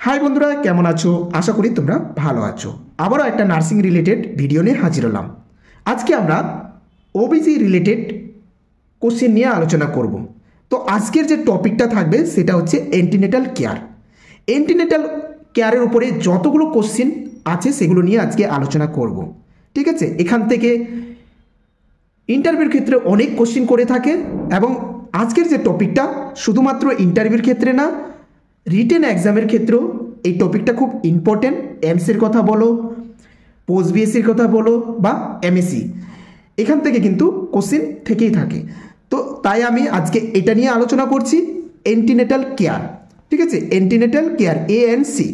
High বন্ধুরা, কেমন আছো? আশা করি তোমরা ভালো আছো। আবারও একটা নার্সিং রিলেটেড ভিডিও নিয়ে হাজির হলাম। আজকে আমরা ওবিজি রিলেটেড কোশ্চেন নিয়ে আলোচনা করব। তো আজকের যে টপিকটা থাকবে সেটা হচ্ছে অ্যান্টিনেটাল কেয়ার। অ্যান্টিনেটাল কেয়ারের উপরে যতগুলো কোশ্চেন আছে সেগুলো নিয়ে আজকে আলোচনা করব। ঠিক আছে, এখান থেকে ইন্টারভিউর ক্ষেত্রে অনেক কোশ্চেন করে থাকে এবং আজকের যে টপিকটা শুধুমাত্র ইন্টারভিউর ক্ষেত্রে না, রিটেন এক্সামের ক্ষেত্রেও এই টপিকটা খুব ইম্পর্টেন্ট। এমসির কথা বলো, পোস্ট বিএসসির কথা বলো বা এমএসসি, এখান থেকে কিন্তু কোশ্চেন থেকেই থাকে। তো তাই আমি আজকে এটা নিয়ে আলোচনা করছি, অ্যান্টিনেটাল কেয়ার। ঠিক আছে, অ্যান্টিনেটাল কেয়ার, এএনসি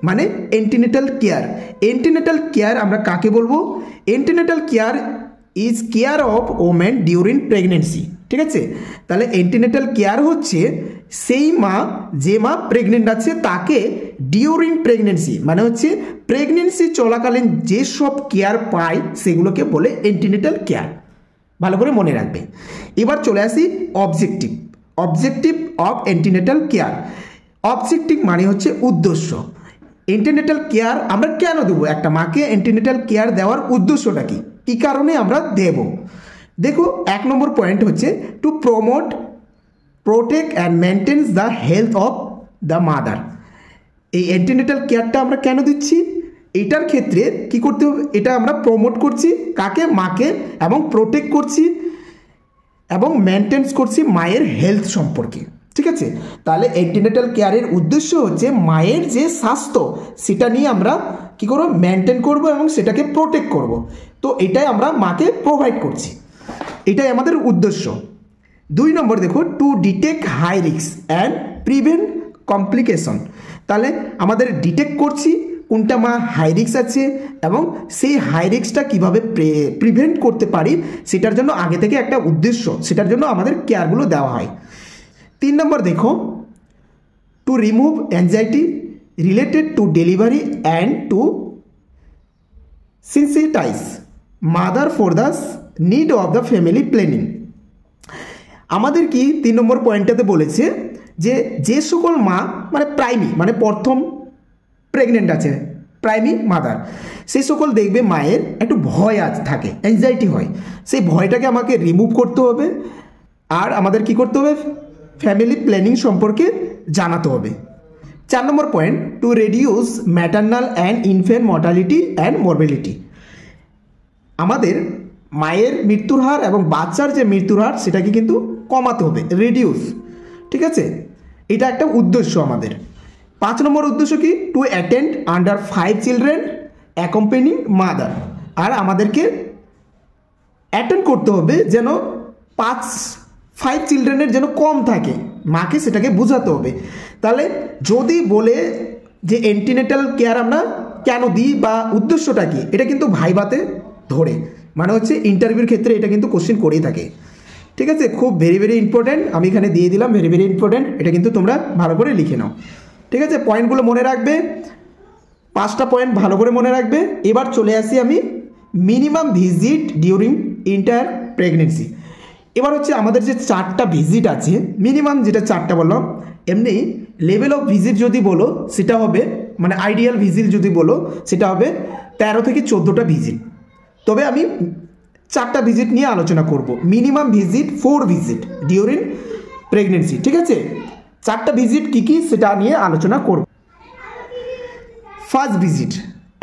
মানে অ্যান্টিনেটাল কেয়ার। অ্যান্টিনেটাল কেয়ার আমরা কাকে বলবো? Antenatal care is care of women during pregnancy. ঠিক আছে, তাহলে অ্যান্টিনেটাল কেয়ার হচ্ছে সেই মা, যে মা প্রেগনেন্ট আছে তাকে ডিউরিং প্রেগনেন্সি মানে হচ্ছে প্রেগনেন্সি চলাকালীন যেসব কেয়ার পায় সেগুলোকে বলে অ্যান্টিনেটাল কেয়ার। ভালো করে মনে রাখবে। এবার চলে আসি objective of antenatal care. Objective মানে হচ্ছে উদ্দেশ্য। অ্যান্টিনেটাল কেয়ার আমরা কেন দেবো? একটা মাকে অ্যান্টিনেটাল কেয়ার দেওয়ার উদ্দেশ্যটা কি, কী কারণে আমরা দেব? দেখো, 1 নম্বর পয়েন্ট হচ্ছে to promote, protect and maintains the health of the mother. এই অ্যান্টিনেটাল কেয়ারটা আমরা কেন দিচ্ছি? এটার ক্ষেত্রে কি করতে হবে? এটা আমরা প্রমোট করছি কাকে? মাকে, এবং প্রোটেক্ট করছি এবং মেনটেন্স করছি মায়ের হেলথ সম্পর্কে। ঠিক আছে, তাহলে অ্যান্টিনেটাল কেয়ারের উদ্দেশ্য হচ্ছে মায়ের যে স্বাস্থ্য সেটা নিয়ে আমরা কি করব? মেনটেন করব এবং সেটাকে প্রোটেক্ট করব। তো এটাই আমরা মাকে প্রোভাইড করছি, এটাই আমাদের উদ্দেশ্য। 2 নম্বর দেখো, to detect high risk and prevent complication. তাহলে আমাদের ডিটেক্ট করছি কোনটা মা হাই রিস্ক আছে এবং সেই হাই রিস্কটা কীভাবে প্রিভেন্ট করতে পারি সেটার জন্য আগে থেকে একটা উদ্দেশ্য, সেটার জন্য আমাদের কেয়ারগুলো দেওয়া হয়। 3 নম্বর দেখো, to remove anxiety related to delivery and to sensitize mother for the need of the family planning. আমাদের কি 3 নম্বর পয়েন্টটাতে বলেছে যে সকল মা মানে প্রাইমি মানে প্রথম প্রেগনেন্ট আছে, প্রাইমি মাদার, সেই সকল দেখবে মায়ের একটু ভয় থাকে, অ্যাংজাইটি হয়। সেই ভয়টাকে আমাকে রিমুভ করতে হবে আর আমাদের কি করতে হবে? ফ্যামিলি প্ল্যানিং সম্পর্কে জানাতে হবে। 4 নম্বর point, to reduce maternal and infant mortality and morbidity. আমাদের মায়ের মৃত্যুর হার এবং বাচ্চার যে মৃত্যুর হার সেটাকে কিন্তু কমাতে হবে, রিডিউস। ঠিক আছে, এটা একটা উদ্দেশ্য আমাদের। 5 নম্বর উদ্দেশ্য কি? To attend under 5 children accompanying mother. আর আমাদেরকে অ্যাটেন্ড করতে হবে যেন 5 চিলড্রেনের যেন কম থাকে, মাকে সেটাকে বোঝাতে হবে। তাহলে যদি বলে যে অ্যান্টিনেটাল কেয়ার আমরা কেন দিই বা উদ্দেশ্যটা কি, এটা কিন্তু ভাইভাতে ধরে, মানে হচ্ছে ইন্টারভিউর ক্ষেত্রে এটা কিন্তু কোশ্চেন করেই থাকে। ঠিক আছে, খুব ভেরি ইম্পর্ট্যান্ট, আমি এখানে দিয়ে দিলাম, ভেরি ইম্পর্ট্যান্ট, এটা কিন্তু তোমরা ভালো করে লিখে নাও। ঠিক আছে, পয়েন্টগুলো মনে রাখবে, 5টা পয়েন্ট ভালো করে মনে রাখবে। এবার চলে আসি আমি minimum visit during inter pregnancy. এবার হচ্ছে আমাদের যে 4টা ভিজিট আছে, মিনিমাম যেটা 4টা বললাম, এমনি লেভেল অফ ভিজিট যদি বলো সেটা হবে, মানে আইডিয়াল ভিজিট যদি বলো সেটা হবে 13 থেকে 14টা ভিজিট। তবে আমি 4টা ভিজিট নিয়ে আলোচনা করব। Minimum visit 4 visit during pregnancy. ঠিক আছে, 4টা ভিজিট কী কী সেটা নিয়ে আলোচনা করব। ফার্স্ট ভিজিট,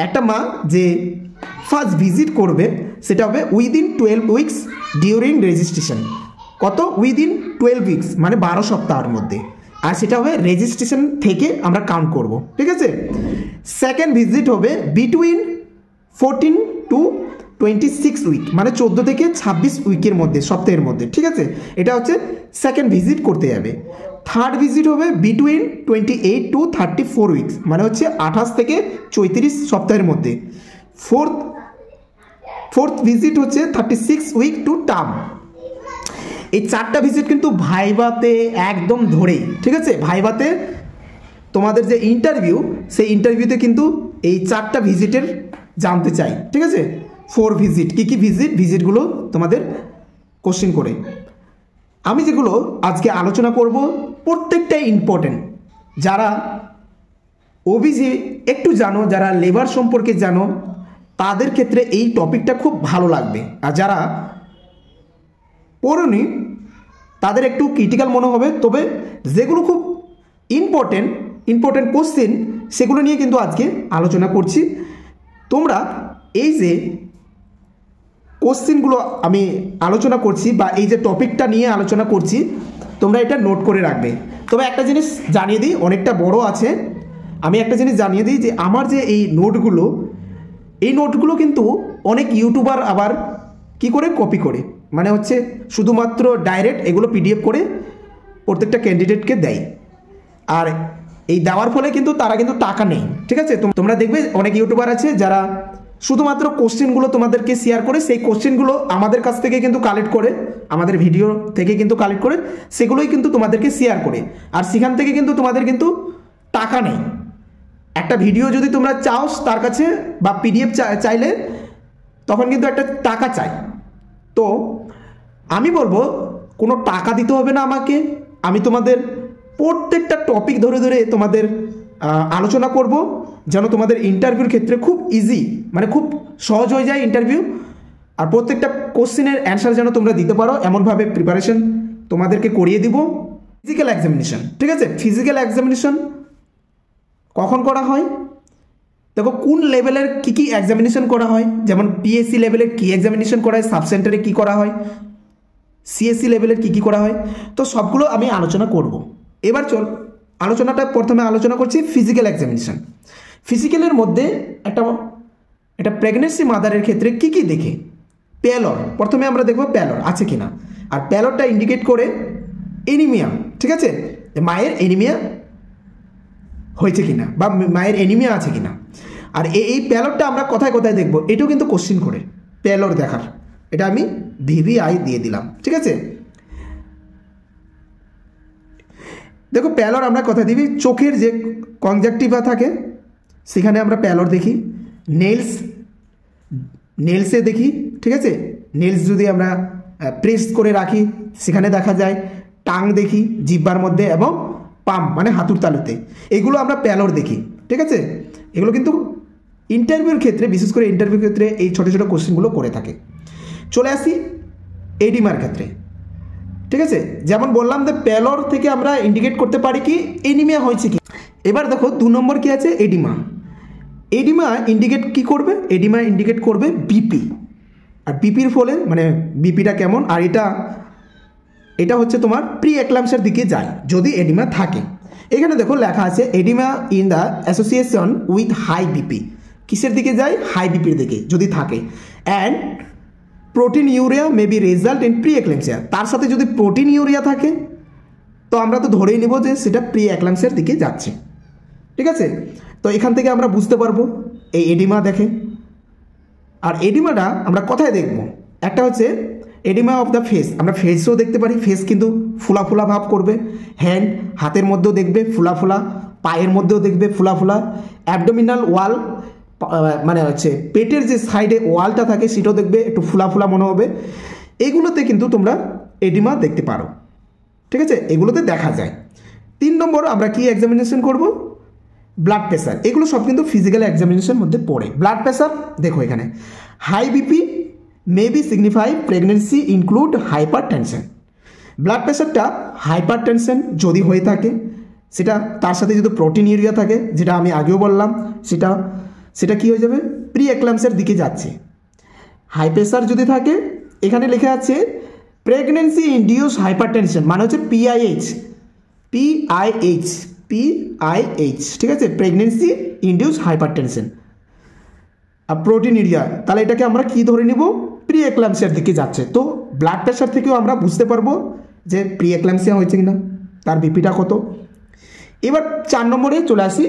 একটা মা যে ফার্স্ট ভিজিট করবে সেটা হবে উইদিন 12 উইকস ডিউরিং রেজিস্ট্রেশন। কত? উইদিন 12 উইকস মানে 12 সপ্তাহের মধ্যে, আর সেটা হবে রেজিস্ট্রেশন থেকে আমরা কাউন্ট করব। ঠিক আছে, সেকেন্ড ভিজিট হবে বিটুইন 14 টু 26 উইক মানে 14 থেকে 26 উইকের মধ্যে, সপ্তাহের মধ্যে। ঠিক আছে, এটা হচ্ছে সেকেন্ড ভিজিট করতে যাবে। থার্ড ভিজিট হবে বিটুইন 28 টু 34 উইকস মানে হচ্ছে 28 থেকে 34 সপ্তাহের মধ্যে। ফোর্থ ভিজিট হচ্ছে 36 উইক টু টার্ম। এই 4টা ভিজিট কিন্তু ভাইভাতে একদম ধরেই, ঠিক আছে, ভাইভাতে তোমাদের যে ইন্টারভিউ সেই ইন্টারভিউতে কিন্তু এই 4টা ভিজিটের জানতে চাই। ঠিক আছে, 4 ভিজিট কী কী ভিজিটগুলো তোমাদের কোশ্চেন করে। আমি যেগুলো আজকে আলোচনা করব প্রত্যেকটাই ইম্পর্টেন্ট, যারা ওবিজি একটু জানো, যারা লেবার সম্পর্কে জানো, তাদের ক্ষেত্রে এই টপিকটা খুব ভালো লাগবে। আর যারা পড়োনি তাদের একটু ক্রিটিক্যাল মনে হবে, তবে যেগুলো খুব ইম্পর্টেন্ট কোশ্চেন সেগুলো নিয়ে কিন্তু আজকে আলোচনা করছি। তোমরা এই যে কোশ্চেনগুলো আমি আলোচনা করছি বা এই যে টপিকটা নিয়ে আলোচনা করছি, তোমরা এটা নোট করে রাখবে। তবে একটা জিনিস জানিয়ে দিই, অনেকটা বড় আছে, আমি একটা জিনিস জানিয়ে দিই যে আমার যে এই নোটগুলো কিন্তু অনেক ইউটিউবার আবার কি করে কপি করে, মানে হচ্ছে শুধুমাত্র ডাইরেক্ট এগুলো পিডিএফ করে প্রত্যেকটা ক্যান্ডিডেটকে দেয়। আর এই দেওয়ার ফলে কিন্তু তারা কিন্তু টাকা নেই, ঠিক আছে। তোমরা দেখবে অনেক ইউটিউবার আছে যারা শুধুমাত্র কোশ্চেনগুলো তোমাদেরকে শেয়ার করে, সেই কোশ্চেনগুলো আমাদের কাছ থেকে কিন্তু কালেক্ট করে, আমাদের ভিডিও থেকে কিন্তু কালেক্ট করে সেগুলোই কিন্তু তোমাদেরকে শেয়ার করে, আর সেখান থেকে কিন্তু তোমাদের কিন্তু টাকা নেই। একটা ভিডিও যদি তোমরা চাও তার কাছে বা পিডিএফ চাইলে তখন কিন্তু একটা টাকা চাই। তো আমি বলবো কোনো টাকা দিতে হবে না আমাকে, আমি তোমাদের প্রত্যেকটা টপিক ধরে ধরে তোমাদের আলোচনা করব, যেন তোমাদের ইন্টারভিউর ক্ষেত্রে খুব ইজি, মানে খুব সহজ হয়ে যায় ইন্টারভিউ। আর প্রত্যেকটা কোশ্চেনের অ্যান্সার যেন তোমরা দিতে পারো, এমনভাবে প্রিপারেশন তোমাদেরকে করিয়ে দিব। ফিজিক্যাল এক্সামিনেশন, ঠিক আছে। ফিজিক্যাল এক্সামিনেশন কখন করা হয়? দেখো কোন লেভেলের কী এক্সামিনেশন করা হয়, যেমন পিএসসি লেভেলের কী এক্সামিনেশন করা হয়, সাব সেন্টারে কী করা হয়, সিএসসি লেভেলের কী করা হয়, তো সবগুলো আমি আলোচনা করব। এবার আলোচনাটা প্রথমে আলোচনা করছি ফিজিক্যাল এক্সামিনেশন। ফিজিক্যালের মধ্যে একটা প্রেগনেন্সি মাদারের ক্ষেত্রে কী দেখে? প্যালর, প্রথমে আমরা দেখব প্যালর আছে কিনা, আর প্যালরটা ইন্ডিকেট করে এনিমিয়া, ঠিক আছে, মায়ের এনিমিয়া হয়েছে কিনা বা মায়ের এনিমিয়া আছে কিনা। আর এই প্যালরটা আমরা কোথায় কোথায় দেখব, এটাও কিন্তু কোশ্চিন করে প্যালর দেখার, এটা আমি ভিভিআই দিয়ে দিলাম, ঠিক আছে। দেখো প্যালর আমরা কোথায় দিবি, চোখের যে কনজাকটিভা থাকে সেখানে আমরা প্যালর দেখি, নেলসে দেখি, ঠিক আছে। নেলস যদি আমরা প্রেস করে রাখি সেখানে দেখা যায়, টাং দেখি জিহ্বার মধ্যে, এবং পাম মানে হাঁটুর তালুতে, এগুলো আমরা প্যালর দেখি, ঠিক আছে। এগুলো কিন্তু ইন্টারভিউর ক্ষেত্রে, বিশেষ করে ইন্টারভিউর ক্ষেত্রে এই ছোটো ছোটো কোশ্চেনগুলো করে থাকে। চলে আসি এডিমার ক্ষেত্রে, ঠিক আছে। যেমন বললাম যে প্যালর থেকে আমরা ইন্ডিকেট করতে পারি কি এনিমিয়া হয়েছে কি। এবার দেখো 2 নম্বর কি আছে, এডিমা ইন্ডিকেট কি করবে, এডিমা ইন্ডিকেট করবে বিপি, আর বিপির ফলে মানে বিপিটা কেমন, আর এটা হচ্ছে তোমার প্রি এক্লাম্পসের দিকে যায় যদি এডিমা থাকে। এখানে দেখো লেখা আছে oedema in the association with high BP, কিসের দিকে যায়, হাই বিপির দিকে যদি থাকে। And proteinuria may be result in preeclampsia, তার সাথে যদি প্রোটিন ইউরিয়া থাকে তো আমরা তো ধরেই নেব যে সেটা প্রি এক্লাম্পসিয়ার দিকে যাচ্ছে, ঠিক আছে। তো এখান থেকে আমরা বুঝতে পারবো এই এডিমা দেখে। আর এডিমাটা আমরা কোথায় দেখব, একটা হচ্ছে এডিমা অফ দ্য ফেস, আমরা ফেসও দেখতে পারি, ফেস কিন্তু ফুলা ফুলা ভাব করবে, হাতের মধ্যেও দেখবে ফুলা ফুলা, পায়ের মধ্যেও দেখবে ফুলা ফুলা, অ্যাবডোমিনাল ওয়াল মানে হচ্ছে পেটের যে সাইডে ওয়ালটা থাকে সেটাও দেখবে একটু ফুলা ফুলা মনে হবে। এগুলোতে কিন্তু তোমরা এডিমা দেখতে পারো, ঠিক আছে, এগুলোতে দেখা যায়। 3 নম্বর আমরা কি এক্সামিনেশন করব, ব্লাড প্রেশার, এগুলো সব কিন্তু ফিজিক্যাল এক্সামিনেশনের মধ্যে পড়ে। ব্লাড প্রেশার দেখো এখানে high BP may be signify pregnancy include hypertension. Blood প্রেশারটা হাইপার টেনশন যদি হয়ে থাকে, সেটা তার সাথে যদি প্রোটিন ইউরিয়া থাকে, যেটা আমি আগেও বললাম, সেটা কি হয়ে যাবে, প্রি এক্লাম্পসের দিকে যাচ্ছে। হাই প্রেশার যদি থাকে, এখানে লেখা আছে প্রেগনেন্সি ইনডিউস হাইপার টেনশন, মানে হচ্ছে পিআইএইচ, ঠিক আছে, প্রেগনেন্সি ইনডিউস হাইপার টেনশন। আর প্রোটিন ইউরিয়া, তাহলে এটাকে আমরা কি ধরে নিব, প্রি এক্লাম্পসিয়ার দিকে যাচ্ছে। তো ব্লাড প্রেশার থেকেও আমরা বুঝতে পারবো যে প্রি এক্লাম্পসিয়া হয়েছে কিনা, তার বিপিটা কত। এবার 4 নম্বরে চলে আসি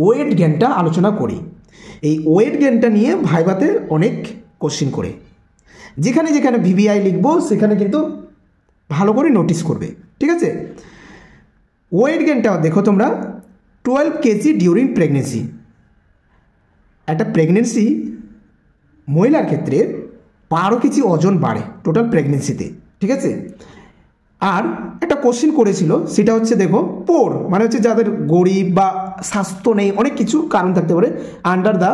ওয়েট জ্ঞানটা আলোচনা করি। এই ওয়েট জ্ঞানটা নিয়ে ভাইভাতে অনেক কোশ্চিন করে, যেখানে যেখানে ভিভিআই লিখবো সেখানে কিন্তু ভালো করে নোটিস করবে, ঠিক আছে। ওয়েট জ্ঞানটা দেখো তোমরা, 12 কেজি ডিউরিং প্রেগনেন্সি, একটা প্রেগনেন্সি মহিলার ক্ষেত্রে 12 কেজি ওজন বাড়ে টোটাল প্রেগনেন্সিতে, ঠিক আছে। আর একটা কোশ্চেন করেছিল, সেটা হচ্ছে দেখো পোর মানে হচ্ছে যাদের গরিব বা স্বাস্থ্য নেই, অনেক কিছু কারণ থাকতে পারে, আন্ডার দ্য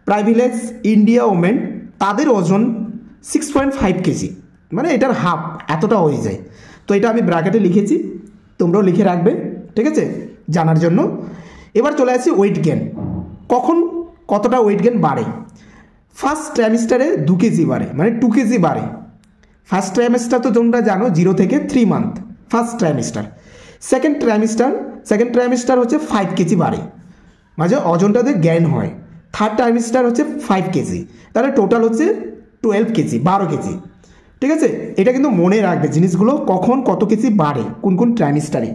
প্রাইভিলেজ ইন্ডিয়া ওমেন তাদের ওজন 6.5 কেজি, মানে এটার হাফ এতটা হয়ে যায়। তো এটা আমি ব্র্যাকেটে লিখেছি, তোমরাও লিখে রাখবে, ঠিক আছে, জানার জন্য। এবার চলে আসি ওয়েট গেন, কখন কতটা ওয়েট গেন বাড়ে। ফার্স্ট ট্রাইমেস্টারে 2 কেজি বাড়ে, মানে 2 কেজি বাড়ে। ফার্স্ট ট্রাইমেস্টার তো তোমরা জানো 0 থেকে 3 month first trimester. Second trimester হচ্ছে 5 কেজি বাড়ে, মাঝে ওজনটাতে জ্ঞান হয়। থার্ড ট্রাইমেস্টার হচ্ছে 5 কেজি, তাহলে টোটাল হচ্ছে 12 কেজি, 12 কেজি, ঠিক আছে। এটা কিন্তু মনে রাখবে জিনিসগুলো, কখন কত কেজি বাড়ে কোন কোন ট্রাইমেস্টারে।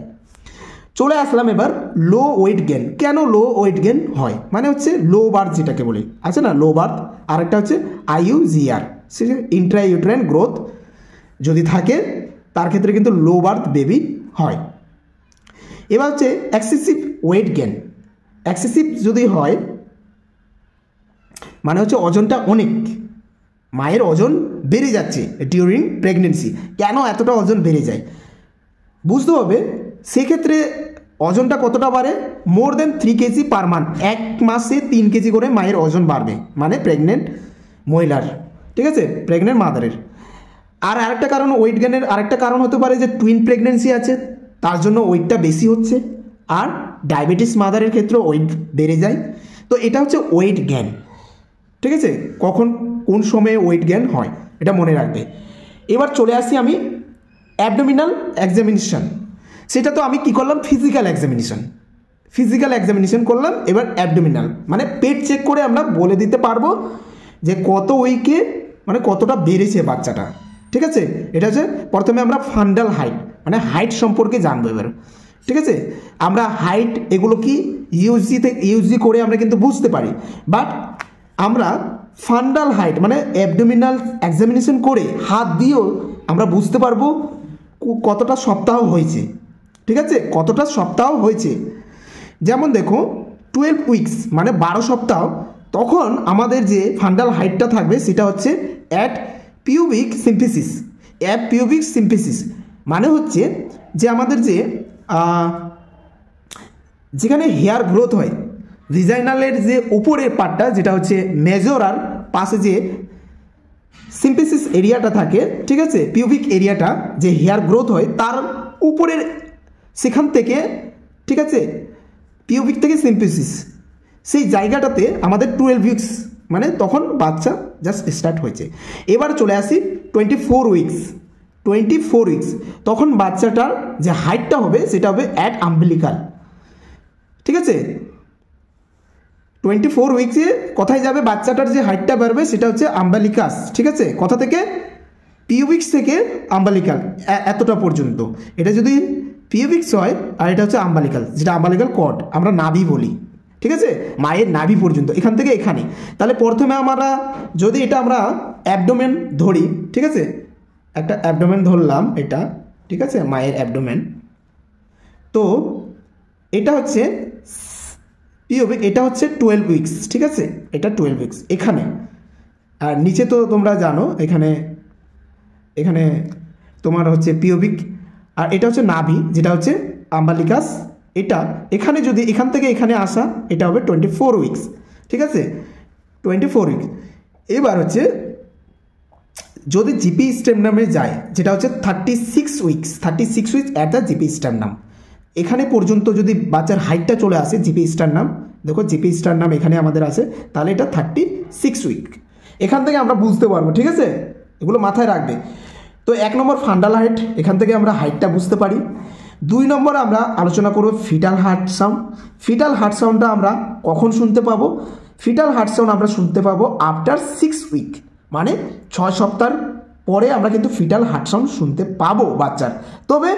চলে আসলাম এবার লো ওয়েট গেন। কেন লো ওয়েট গেন হয়, মানে হচ্ছে লো বার্থ যেটাকে বলি, আছে না লো বার্থ, আরেকটা হচ্ছে IUGR, সে ইন্ট্রা ইউটেরাইন গ্রোথ যদি থাকে তার ক্ষেত্রে কিন্তু লো বার্থ বেবি হয়। এবার হচ্ছে এক্সেসিভ ওয়েট গেন। এক্সেসিভ যদি হয় মানে হচ্ছে ওজনটা অনেক, মায়ের ওজন বেড়ে যাচ্ছে ডিউরিং প্রেগনেন্সি। কেন এতটা ওজন বেড়ে যায় বুঝতে হবে। সেক্ষেত্রে ওজনটা কতটা বাড়ে, মোর দেন 3 কেজি পার মান্থ, এক মাসে 3 কেজি করে মায়ের ওজন বাড়বে, মানে প্রেগনেন্ট মহিলার, ঠিক আছে, প্রেগনেন্ট মাদারের। আর আরেকটা কারণ ওয়েট গেনের আরেকটা কারণ হতে পারে যে টুইন প্রেগনেন্সি আছে, তার জন্য ওয়েটটা বেশি হচ্ছে। আর ডায়াবেটিস মাদারের ক্ষেত্রে ওয়েট বেড়ে যায়। তো এটা হচ্ছে ওয়েট গেন, ঠিক আছে, কখন কোন সময়ে ওয়েট গেন হয় এটা মনে রাখবে। এবার চলে আসি আমি অ্যাবডোমিনাল এক্সামিনেশন। সেটা তো আমি কি করলাম, ফিজিক্যাল এক্সামিনেশন করলাম। এবার অ্যাবডোমিনাল মানে পেট চেক করে আমরা বলে দিতে পারবো যে কত উইকে মানে কতটা বেড়েছে বাচ্চাটা, ঠিক আছে। এটা হচ্ছে প্রথমে আমরা ফান্ডাল হাইট মানে হাইট সম্পর্কে জানবো এবার, ঠিক আছে। আমরা হাইট এগুলো কি ইউজি করে আমরা কিন্তু বুঝতে পারি, বাট আমরা ফান্ডাল হাইট মানে অ্যাবডোমিনাল এক্সামিনেশন করে হাত দিয়েও আমরা বুঝতে পারবো কতটা সপ্তাহ হয়েছে, ঠিক আছে, কতটা সপ্তাহ হয়েছে। যেমন দেখো 12 উইকস মানে 12 সপ্তাহ, তখন আমাদের যে ফান্ডাল হাইটটা থাকবে সেটা হচ্ছে অ্যাট পিউবিক সিম্পিসিস। মানে হচ্ছে যে আমাদের যে যেখানে হেয়ার গ্রোথ হয়, ভিজাইনালের যে উপরের পার্টটা যেটা হচ্ছে মেজরার পাশে যে সিম্পিসিস এরিয়াটা থাকে, ঠিক আছে, পিউবিক এরিয়াটা যে হেয়ার গ্রোথ হয় তার উপরের সেখান থেকে, ঠিক আছে, পিউবিক থেকে সিম্পিসিস সেই জায়গাটাতে আমাদের 12 উইকস মানে তখন বাচ্চা জাস্ট স্টার্ট হয়েছে। এবার চলে আসি 24 উইকস, তখন বাচ্চাটার যে হাইটটা হবে সেটা হবে অ্যাট আম্বিলিকাল, ঠিক আছে। 24 উইকসে কোথায় যাবে বাচ্চাটার যে হাইটটা বাড়বে সেটা হচ্ছে আম্বালিকাস, ঠিক আছে, কথা থেকে পিউবিক্স থেকে আম্বালিকাল এতটা পর্যন্ত। এটা যদি পিউবিক্স হয় আর এটা হচ্ছে আম্বালিকাল, যেটা আম্বালিকাল কর্ড আমরা নাভি বলি, ঠিক আছে, মায়ের নাভি পর্যন্ত এখান থেকে এখানে। তাহলে প্রথমে আমরা যদি এটা আমরা অ্যাবডোমেন ধরি, ঠিক আছে, একটা অ্যাবডোমেন ধরলাম এটা, ঠিক আছে, মায়ের অ্যাবডোমেন। তো এটা হচ্ছে পিউবিক, এটা হচ্ছে 12 উইকস, ঠিক আছে, এটা 12 উইকস এখানে। আর নিচে তো তোমরা জানো এখানে তোমার হচ্ছে পিউবিক, আর এটা হচ্ছে নাভি যেটা হচ্ছে আম্বালিকাস। এটা এখানে যদি এখান থেকে এখানে আসা এটা হবে 24 উইকস, ঠিক আছে, 24 উইকস। এবার হচ্ছে যদি জিপি স্টেমনামে যায় যেটা হচ্ছে 36 উইকস অ্যাট দ্য জিপি স্টেমনাম। এখানে পর্যন্ত যদি বাচ্চার হাইটটা চলে আসে জিপি স্টারনাম, দেখো জিপি স্টারনাম এখানে আমাদের আছে, তাহলে এটা 36 উইক। এখান থেকে আমরা বুঝতে পারবো, ঠিক আছে, এগুলো মাথায় রাখবে। তো 1 নম্বর ফান্ডাল হাইট, এখান থেকে আমরা হাইটটা বুঝতে পারি। 2 নম্বর আমরা আলোচনা করব ফিটাল হার্ট সাউন্ডটা আমরা কখন শুনতে পাবো। ফিটাল হার্ট সাউন্ড আমরা শুনতে পাবো আফটার 6 উইক, মানে 6 সপ্তাহ পরে আমরা কিন্তু ফিটাল হার্ট সাউন্ড শুনতে পাবো বাচ্চার। তবে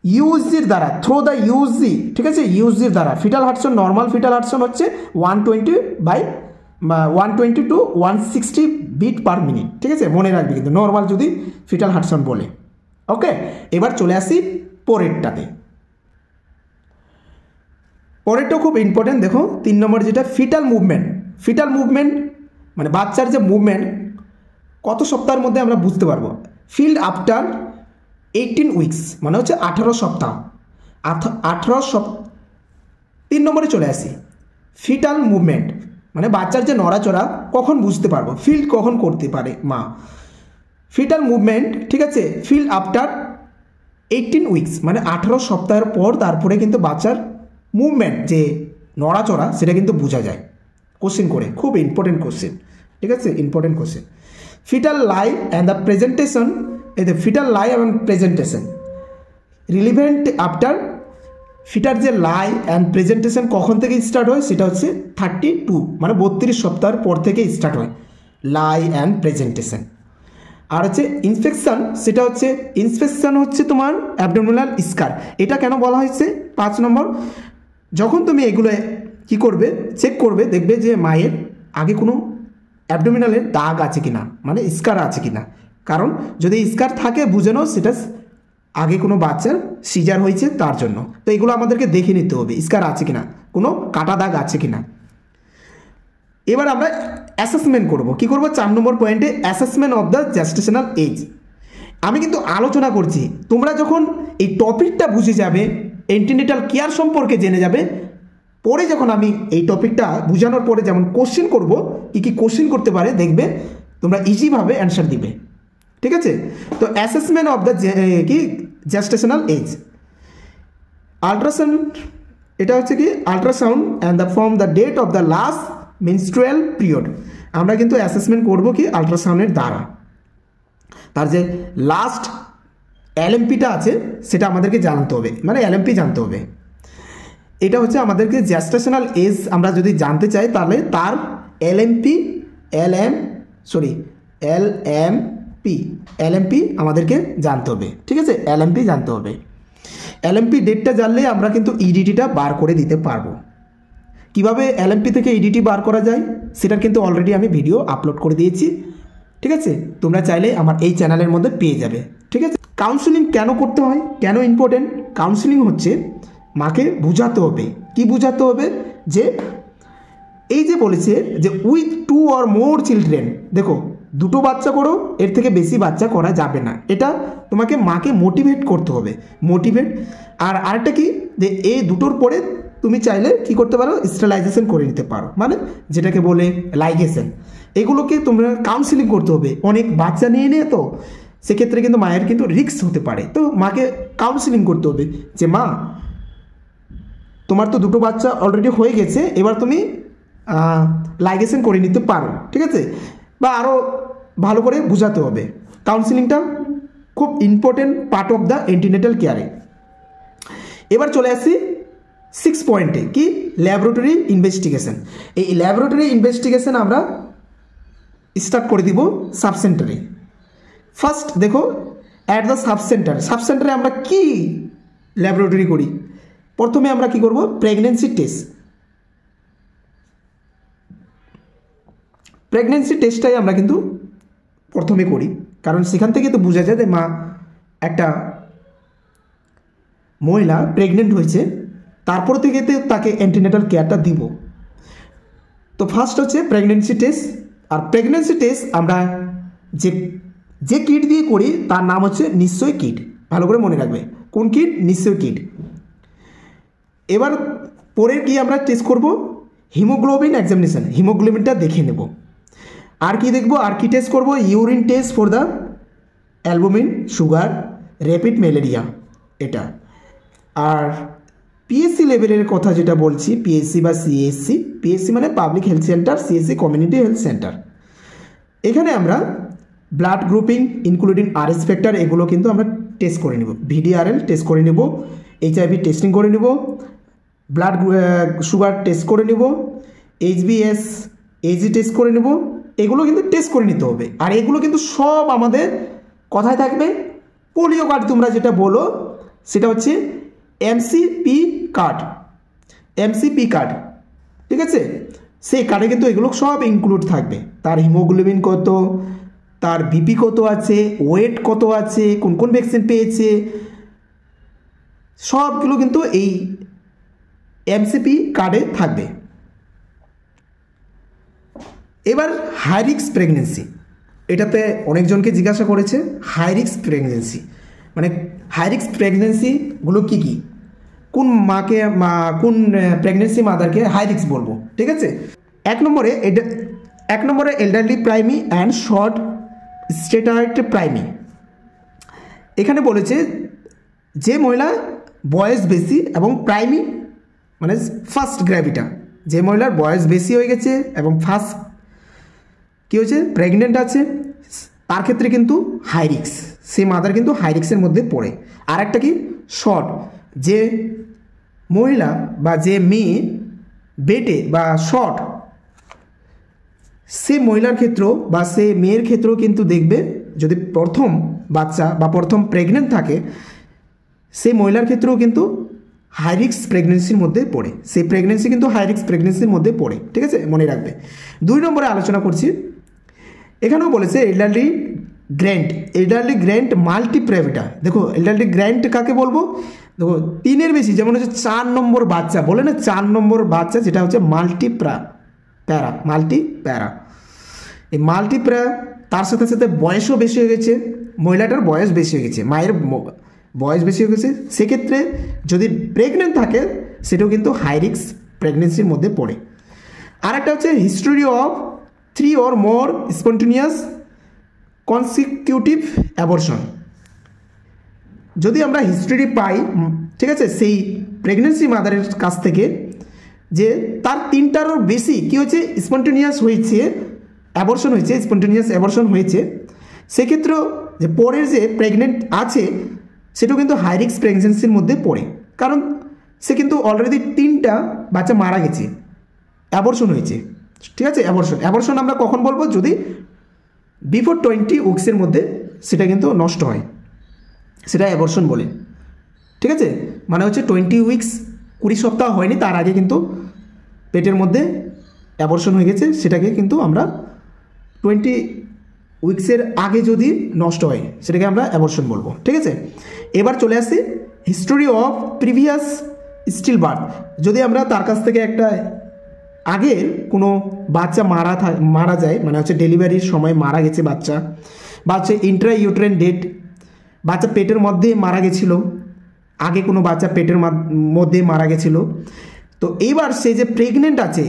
ইউজির দ্বারা, থ্রো দ্য ইউজি, ঠিক আছে, ইউজির দ্বারা fetal heart sound, normal fetal heart sound হচ্ছে 120 টু 160 বিট পার মিনিট, ঠিক আছে, মনে রাখবে কিন্তু নর্মাল যদি ফিটাল হার্ট সাউন্ড বলে। ওকে, এবার চলে আসি পরেরটাতে। পরেরটাও খুব ইম্পর্টেন্ট, দেখো 3 নম্বর যেটা ফিটাল মুভমেন্ট মানে বাচ্চার যে মুভমেন্ট কত সপ্তাহের মধ্যে আমরা বুঝতে পারবো। ফিল্ড আফটার 18 উইকস মানে হচ্ছে 18 সপ্তাহ। 18 সপ্তাহ। 3 নম্বরে চলে আসি, ফিটাল মুভমেন্ট মানে বাচ্চার যে নড়াচড়া কখন বুঝতে পারবো, ফিল কখন করতে পারে মা। ফিটাল মুভমেন্ট, ঠিক আছে, ফিল আফটার 18 উইকস মানে 18 সপ্তাহের পর তারপরে কিন্তু বাচ্চার মুভমেন্ট যে নড়াচড়া সেটা কিন্তু বোঝা যায় কোশ্চেন করে। খুব ইম্পর্টেন্ট কোশ্চেন, ঠিক আছে, important question. Fetal lie and the presentation, এই যে ফিটাল লাই এবং প্রেজেন্টেশন রিলিভেন্ট আফটার, ফিটার যে লাই অ্যান্ড প্রেজেন্টেশন কখন থেকে স্টার্ট হয় সেটা হচ্ছে 32 মানে 32 সপ্তাহের পর থেকে স্টার্ট হয় লাই অ্যান্ড প্রেজেন্টেশন। আর হচ্ছে ইনফেকশন, সেটা হচ্ছে ইনফেকশন হচ্ছে তোমার অ্যাবডোমিনাল স্কার। এটা কেন বলা হয়েছে 5 নম্বর, যখন তুমি এগুলো কি করবে, চেক করবে, দেখবে যে মায়ের আগে কোনো অ্যাবডোমিনালের দাগ আছে কিনা মানে স্কার আছে কিনা। কারণ যদি স্কার থাকে বুঝে নাও সেটা আগে কোনো বাচ্চার সিজার হয়েছে তার জন্য। তো এগুলো আমাদেরকে দেখে নিতে হবে স্কার আছে কিনা, কোনো কাটা দাগ আছে কিনা। এবার আমরা অ্যাসেসমেন্ট করব, কি করব 4 নম্বর পয়েন্টে, assessment of the gestational age. আমি কিন্তু আলোচনা করছি, তোমরা যখন এই টপিকটা বুঝে যাবে, অ্যান্টিনেটাল কেয়ার সম্পর্কে জেনে যাবে, পরে যখন আমি এই টপিকটা বোঝানোর পরে যেমন কোশ্চেন করব, কী কী কোশ্চেন করতে পারে দেখবে তোমরা ইজিভাবে অ্যান্সার দিবে, ঠিক আছে। তো অ্যাসেসমেন্ট অফ দ্য কি জেস্টেশনাল এজ, আল্ট্রাসাউন্ড, এটা হচ্ছে কি ultrasound and the from the date of the last menstrual period. আমরা কিন্তু অ্যাসেসমেন্ট করব কি আল্ট্রাসাউন্ডের দ্বারা, তার যে লাস্ট এলএমপিটা আছে সেটা আমাদেরকে জানতে হবে, মানে এলএমপি জানতে হবে। এটা হচ্ছে আমাদেরকে জেস্টেশনাল এজ আমরা যদি জানতে চাই তাহলে তার এলএমপি আমাদেরকে জানতে হবে, ঠিক আছে, এলএমপি জানতে হবে। এলএমপি ডেটটা জানলে আমরা কিন্তু ইডিটিটা বার করে দিতে পারবো। কিভাবে এলএমপি থেকে ইডিটি বার করা যায় সেটার কিন্তু অলরেডি আমি ভিডিও আপলোড করে দিয়েছি, ঠিক আছে, তোমরা চাইলে আমার এই চ্যানেলের মধ্যে পেয়ে যাবে, ঠিক আছে। কাউন্সেলিং কেন করতে হয়, কেন ইম্পর্টেন্ট, কাউন্সেলিং হচ্ছে মাকে বোঝাতে হবে, কি বোঝাতে হবে, যে এই যে বলেছে যে উইথ 2 or more চিলড্রেন, দেখো 2টো বাচ্চা করো, এর থেকে বেশি বাচ্চা করা যাবে না, এটা তোমাকে মাকে মোটিভেট করতে হবে, মোটিভেট। আর আরেকটা কি, যে এই দুটোর পরে তুমি চাইলে কি করতে পারো, স্টেরিলাইজেশন করে নিতে পারো, মানে যেটাকে বলে লাইগেশন। এগুলোকে তোমরা কাউন্সেলিং করতে হবে, অনেক বাচ্চা নিয়ে নিয়ে তো সেক্ষেত্রে কিন্তু মায়ের কিন্তু রিস্ক হতে পারে, তো মাকে কাউন্সেলিং করতে হবে যে মা তোমার তো 2টো বাচ্চা অলরেডি হয়ে গেছে, এবার তুমি লাইগেশন করে নিতে পারো, ঠিক আছে, বা আরও ভালো করে বোঝাতে হবে। কাউন্সেলিংটা খুব important part of the antenatal কেয়ারে। এবার চলে আসি 6 পয়েন্টে, কি ল্যাবরেটরি ইনভেস্টিগেশন। এই ল্যাবরেটরি ইনভেস্টিগেশন আমরা স্টার্ট করে দিব সাব সেন্টারে। ফার্স্ট দেখো অ্যাট দ্য সাবসেন্টারে আমরা কি ল্যাবরেটরি করি, প্রথমে আমরা কি করব, প্রেগনেন্সি টেস্টটাই আমরা কিন্তু প্রথমে করি, কারণ সেখান থেকে তো বোঝা যায় যে মা একটা মহিলা প্রেগনেন্ট হয়েছে, তারপর থেকে তাকে অ্যান্টিনেটাল কেয়ারটা দিব। তো ফার্স্ট হচ্ছে প্রেগনেন্সি টেস্ট। আর প্রেগনেন্সি টেস্ট আমরা যে কিট দিয়ে করি তার নাম হচ্ছে নিশ্চয় কিট, ভালো করে মনে রাখবে, কোন কিট, নিশ্চয় কিট। এবার পরে কি আমরা টেস্ট করব, হিমোগ্লোবিন এক্সামিনেশন, হিমোগ্লোবিনটা দেখে নেব। আর কি দেখব, আর কি টেস্ট করব, urine test for the albumin, sugar, rapid malaria এটা। আর পিএসসি লেভেলের কথা যেটা বলছি, পিএসসি বা সিএসসি, পিএসসি মানে public health centre, CSC community health centre. এখানে আমরা blood grouping including RS factor এগুলো কিন্তু আমরা টেস্ট করে নেব, ভিডিআরএল টেস্ট করে নেব, এইচআইভি টেস্টিং করে নেব, ব্লাড সুগার টেস্ট করে নেব, এইচবিএস এইচজি টেস্ট করে নেব, এগুলো কিন্তু টেস্ট করে নিতে হবে। আর এগুলো কিন্তু সব আমাদের কথায় থাকবে, পোলিও কার্ড তোমরা যেটা বলো সেটা হচ্ছে এমসিপি কার্ড, ঠিক আছে, সেই কার্ডে কিন্তু এগুলো সব ইনক্লুড থাকবে, তার হিমোগ্লোবিন কত, তার বিপি কত আছে, ওয়েট কত আছে, কোন কোন ভ্যাকসিন পেয়েছে, সবগুলো কিন্তু এই এমসিপি কার্ডে থাকবে। এবার হাই রিস্ক প্রেগনেন্সি, এটাতে অনেকজনকে জিজ্ঞাসা করেছে, হাই রিস্ক প্রেগনেন্সি মানে হাই রিস্ক প্রেগনেন্সিগুলো কী কী, কোন মাকে কোন প্রেগনেন্সি মাদারকে হাই রিস্ক বলবো, ঠিক আছে। এক নম্বরে elderly primi and short statured primi. এখানে বলেছে যে মহিলা বয়স বেশি এবং প্রাইমি মানে ফার্স্ট গ্র্যাভিটা, যে মহিলার বয়স বেশি হয়ে গেছে এবং ফার্স্ট কী হয়েছে প্রেগনেন্ট আছে, তার ক্ষেত্রে কিন্তু হাই রিস্ক, সেই মাদার কিন্তু হাই রিস্কের মধ্যে পড়ে। আর একটা কি শর্ট, যে মহিলা বা যে মেয়ে বেটে বা শর্ট, সে মহিলার ক্ষেত্র বা সে মেয়ের ক্ষেত্রেও কিন্তু দেখবে যদি প্রথম বাচ্চা বা প্রথম প্রেগনেন্ট থাকে, সেই মহিলার ক্ষেত্রেও কিন্তু হাই রিস্ক প্রেগনেন্সির মধ্যে পড়ে, সেই প্রেগনেন্সি কিন্তু হাই রিস্ক প্রেগনেন্সির মধ্যে পড়ে, ঠিক আছে, মনে রাখবে। 2 নম্বরে আলোচনা করছি, এখানেও বলেছে এল্ডারলি গ্র্যান্ড মাল্টিপ্রেভিটা। দেখো এল্ডারলি গ্র্যান্ড কাকে বলবো, দেখো 3-এর বেশি, যেমন হচ্ছে 4 নম্বর বাচ্চা বলে না, 4 নম্বর বাচ্চা যেটা হচ্ছে মাল্টিপ্যারা। এই মাল্টিপ্যারা তার সাথে সাথে বয়সও বেশি হয়ে গেছে, মহিলাটার বয়স বেশি হয়ে গেছে, মায়ের বয়স বেশি হয়ে গেছে, সেক্ষেত্রে যদি প্রেগনেন্ট থাকে সেটাও কিন্তু হাই রিস্ক প্রেগনেন্সির মধ্যে পড়ে। আর একটা হচ্ছে history of 3 or more spontaneous consecutive abortion. যদি আমরা হিস্ট্রি পাই, ঠিক আছে, সেই প্রেগনেন্সি মাদারের কাছ থেকে যে তার 3টারও বেশি কী হচ্ছে স্পন্টেনিয়াস অ্যাবর্শন হয়েছে, সেক্ষেত্রেও যে পরের যে প্রেগনেন্ট আছে সেটাও কিন্তু হাই রিস্ক প্রেগনেন্সির মধ্যে পড়ে, কারণ সে কিন্তু অলরেডি 3টা বাচ্চা মারা গেছে, অ্যাবর্শন হয়েছে, ঠিক আছে। অ্যাবর্শন আমরা কখন বলবো, যদি বিফোর 20 উইক্সের মধ্যে সেটা কিন্তু নষ্ট হয়, সেটা অ্যাবর্শন বলে, ঠিক আছে। মানে হচ্ছে 20 উইক্স 20 সপ্তাহ হয়নি, তার আগে কিন্তু পেটের মধ্যে অ্যাবর্শন হয়ে গেছে, সেটাকে কিন্তু আমরা 20 উইক্সের আগে যদি নষ্ট হয় সেটাকে আমরা অ্যাবর্শন বলবো, ঠিক আছে। এবার চলে আসি history of previous stillbirth. যদি আমরা তার কাছ থেকে একটা আগের কোনো বাচ্চা মারা যায়, মানে হচ্ছে ডেলিভারির সময় মারা গেছে বাচ্চা, বা হচ্ছে ইন্ট্রা ইউট্রেন ডেট, বাচ্চা পেটের মধ্যে মারা গেছিলো, আগে কোনো বাচ্চা পেটের মধ্যে মারা গেছিলো, তো এইবার সে যে প্রেগনেন্ট আছে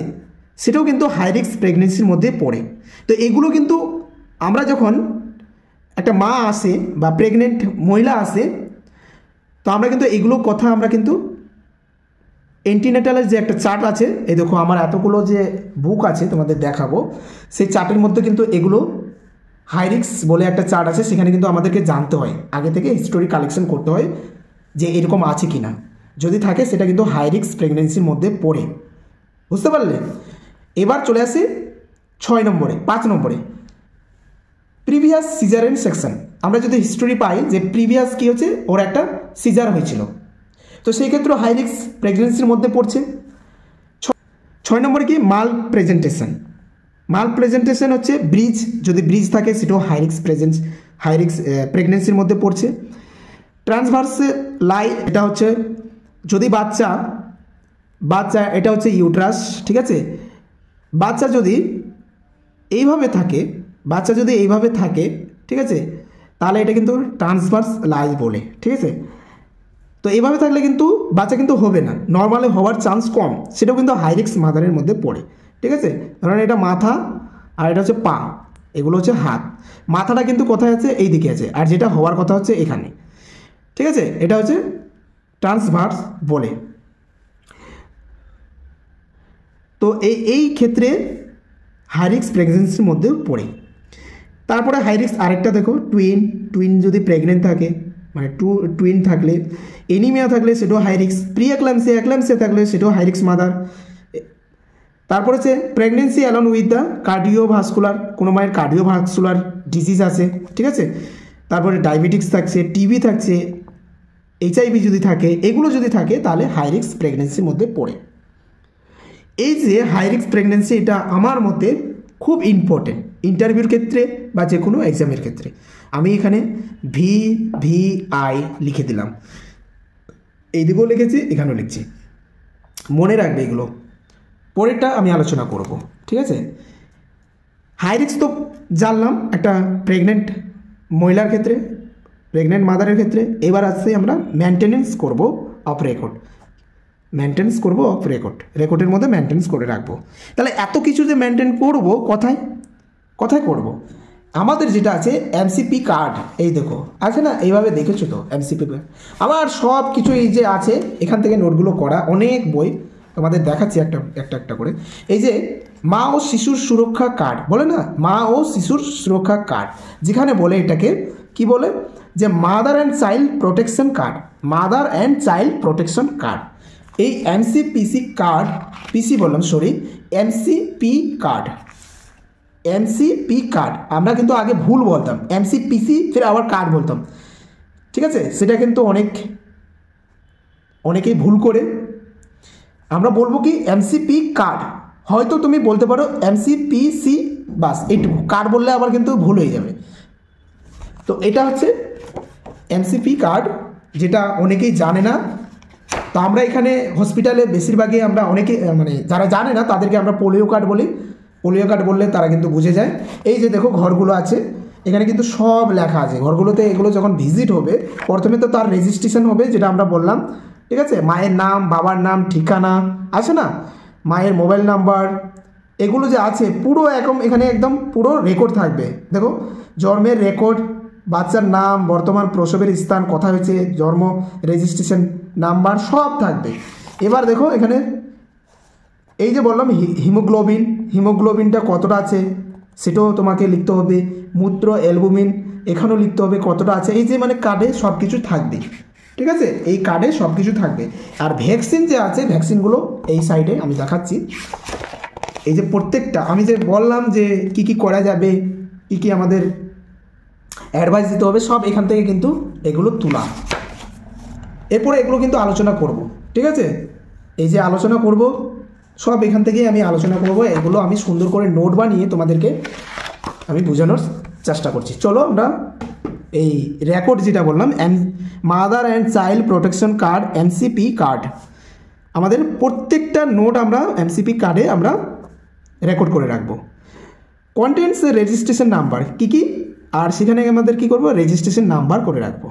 সেটাও কিন্তু হাই রিস্ক প্রেগনেন্সির মধ্যে পড়ে। তো এগুলো কিন্তু আমরা যখন একটা মা আসে বা প্রেগনেন্ট মহিলা আসে, তো আমরা কিন্তু এগুলো কথা আমরা কিন্তু এন্টিনেটালের যে একটা চার্ট আছে, এই দেখো আমার এতগুলো যে বুক আছে তোমাদের দেখাবো, সেই চার্টের মধ্যে কিন্তু এগুলো হাই রিস্ক বলে একটা চার্ট আছে, সেখানে কিন্তু আমাদেরকে জানতে হয়, আগে থেকে হিস্টোরি কালেকশন করতে হয় যে এরকম আছে কি না, যদি থাকে সেটা কিন্তু হাই রিস্ক প্রেগনেন্সির মধ্যে পড়ে, বুঝতে পারলে। এবার চলে আসি 5 নম্বরে প্রিভিয়াস সিজারেন সেকশন। আমরা যদি হিস্টোরি পাই যে প্রিভিয়াস কী হচ্ছে, ওর একটা সিজার হয়েছিল, তো সেই ক্ষেত্রে হাই রিস্ক প্রেগনেন্সির মধ্যে পড়ছে। 6 নম্বরে কি মাল প্রেজেন্টেশন হচ্ছে ব্রিজ, যদি ব্রিজ থাকে সেটাও হাই রিস্ক প্রেগনেন্সির মধ্যে পড়ছে। ট্রান্সভার্স লাই, এটা হচ্ছে যদি বাচ্চা এটা হচ্ছে ইউট্রাস, ঠিক আছে, বাচ্চা যদি এইভাবে থাকে, ঠিক আছে, তাহলে এটা কিন্তু ট্রান্সভার্স লাই বলে, ঠিক আছে। তো এইভাবে থাকলে কিন্তু বাচ্চা কিন্তু হবে না, নর্মালি হওয়ার চান্স কম, সেটাও কিন্তু হাই রিস্ক মাদারের মধ্যে পড়ে, ঠিক আছে। ধরেন এটা মাথা আর এটা হচ্ছে পা, এগুলো হচ্ছে হাত, মাথাটা কিন্তু কোথায় আছে, এই দিকে আছে, আর যেটা হওয়ার কথা হচ্ছে এখানে, ঠিক আছে, এটা হচ্ছে ট্রান্সভার্স বলে। তো এই ক্ষেত্রে হাই রিস্ক প্রেগনেন্সির মধ্যে পড়ে। তারপরে হাই রিস্ক আরেকটা দেখো, টুইন যদি প্রেগনেন্ট থাকে, মানে টুইন থাকলে, এনিমিয়া থাকলে সেটাও হাই রিস্ক, প্রি-এক্লাম্পসিয়া থাকলে সেটাও হাই রিস্ক মাদার। তারপর হচ্ছে pregnancy along with the cardiovascular, কোনো মায়ের কার্ডিওভাস্কুলার ডিজিজ আছে, ঠিক আছে। তারপরে ডায়াবেটিক্স থাকছে, টিবি থাকছে, HIV যদি থাকে, এগুলো যদি থাকে তাহলে হাই রিস্ক প্রেগনেন্সির মধ্যে পড়ে। এই যে হাই রিস্ক প্রেগনেন্সি, এটা আমার মতে খুব ইম্পর্টেন্ট ইন্টারভিউর ক্ষেত্রে বা যে কোনো এক্সামের ক্ষেত্রে। আমি এখানে VVI লিখে দিলাম, এইদিকেও লিখেছি, এখানেও লিখছি, মনে রাখবে এগুলো, পরেরটা আমি আলোচনা করব, ঠিক আছে। হাই রিস্ক তো জানলাম একটা প্রেগনেন্ট মহিলার ক্ষেত্রে, প্রেগনেন্ট মাদারের ক্ষেত্রে। এবার আসছে আমরা মেনটেনেন্স করব অফ রেকর্ড, মেনটেন্স করব অফ রেকর্ড, রেকর্ডের মধ্যে মেনটেন্স করে রাখবো। তাহলে এত কিছু যে মেনটেন করব কোথায় কোথায় করব? আমাদের যেটা আছে এমসিপি কার্ড, এই দেখো আছে না, এইভাবে দেখেছো তো এমসিপি কার্ড। আমার সব কিছু এই যে আছে এখান থেকে নোটগুলো করা, অনেক বই তোমাদের দেখাচ্ছি একটা একটা একটা করে। এই যে মা ও শিশুর সুরক্ষা কার্ড বলে না, মা ও শিশুর সুরক্ষা কার্ড, যেখানে বলে এটাকে কি বলে যে mother and child protection card, mother and child protection card. এই এমসিপিসি কার্ড, পিসি বললাম sorry, MCP card, MCP card আমরা কিন্তু আগে ভুল বলতাম, এমসিপিসি ফের আবার কার্ড বলতাম, ঠিক আছে? সেটা কিন্তু অনেকেই ভুল করে আমরা বলবো কি এমসিপি কার্ড, হয়তো তুমি বলতে পারো এমসিপিসি, বাস এইটুকু, কার্ড বললে আবার কিন্তু ভুল হয়ে যাবে। তো এটা হচ্ছে এমসিপি কার্ড, যেটা অনেকেই জানে না। তো আমরা এখানে হসপিটালে বেশিরভাগই আমরা অনেকে মানে যারা জানে না তাদেরকে আমরা পোলিও কার্ড বলি, পোলিও কার্ড বললে তারা কিন্তু বুঝে যায়। এই যে দেখো ঘরগুলো আছে, এখানে কিন্তু সব লেখা আছে ঘরগুলোতে। এগুলো যখন ভিজিট হবে প্রথমে তো তার রেজিস্ট্রেশন হবে, যেটা আমরা বললাম, ঠিক আছে? মায়ের নাম, বাবার নাম, ঠিকানা আছে না, মায়ের মোবাইল নাম্বার, এগুলো যে আছে পুরো এখানে একদম পুরো রেকর্ড থাকবে। দেখো জন্মের রেকর্ড, বাচ্চার নাম, বর্তমান প্রসবের স্থান, কোথায় হয়েছে জন্ম, রেজিস্ট্রেশন নাম্বার সব থাকবে। এবার দেখো এখানে এই যে বললাম হিমোগ্লোবিনটা কতটা আছে সেটাও তোমাকে লিখতে হবে, মূত্র অ্যালবুমিন এখানেও লিখতে হবে কতটা আছে। এই যে মানে কার্ডে সব কিছু থাকবে, ঠিক আছে? এই কার্ডে সব কিছু থাকবে। আর ভ্যাকসিন যে আছে, ভ্যাকসিনগুলো এই সাইডে আমি দেখাচ্ছি। এই যে প্রত্যেকটা আমি যে বললাম যে কি কি করা যাবে, কি কি আমাদের অ্যাডভাইস দিতে হবে, সব এখান থেকে কিন্তু এগুলো তোলা। এরপরে এগুলো কিন্তু আলোচনা করব, ঠিক আছে? এই যে আলোচনা করব সব এখান থেকেই আমি আলোচনা করব। এগুলো আমি সুন্দর করে নোট বানিয়ে তোমাদেরকে আমি বোঝানোর চেষ্টা করছি। চলো আমরা এই রেকর্ড যেটা বললাম, mother and child protection card, MCP card, আমাদের প্রত্যেকটা নোট আমরা এমসিপি কার্ডে আমরা রেকর্ড করে রাখবো। কন্টেন্টস রেজিস্ট্রেশন নাম্বার কী কী, আর সেখানে আমাদের কী করবো, রেজিস্ট্রেশন নাম্বার করে রাখবো।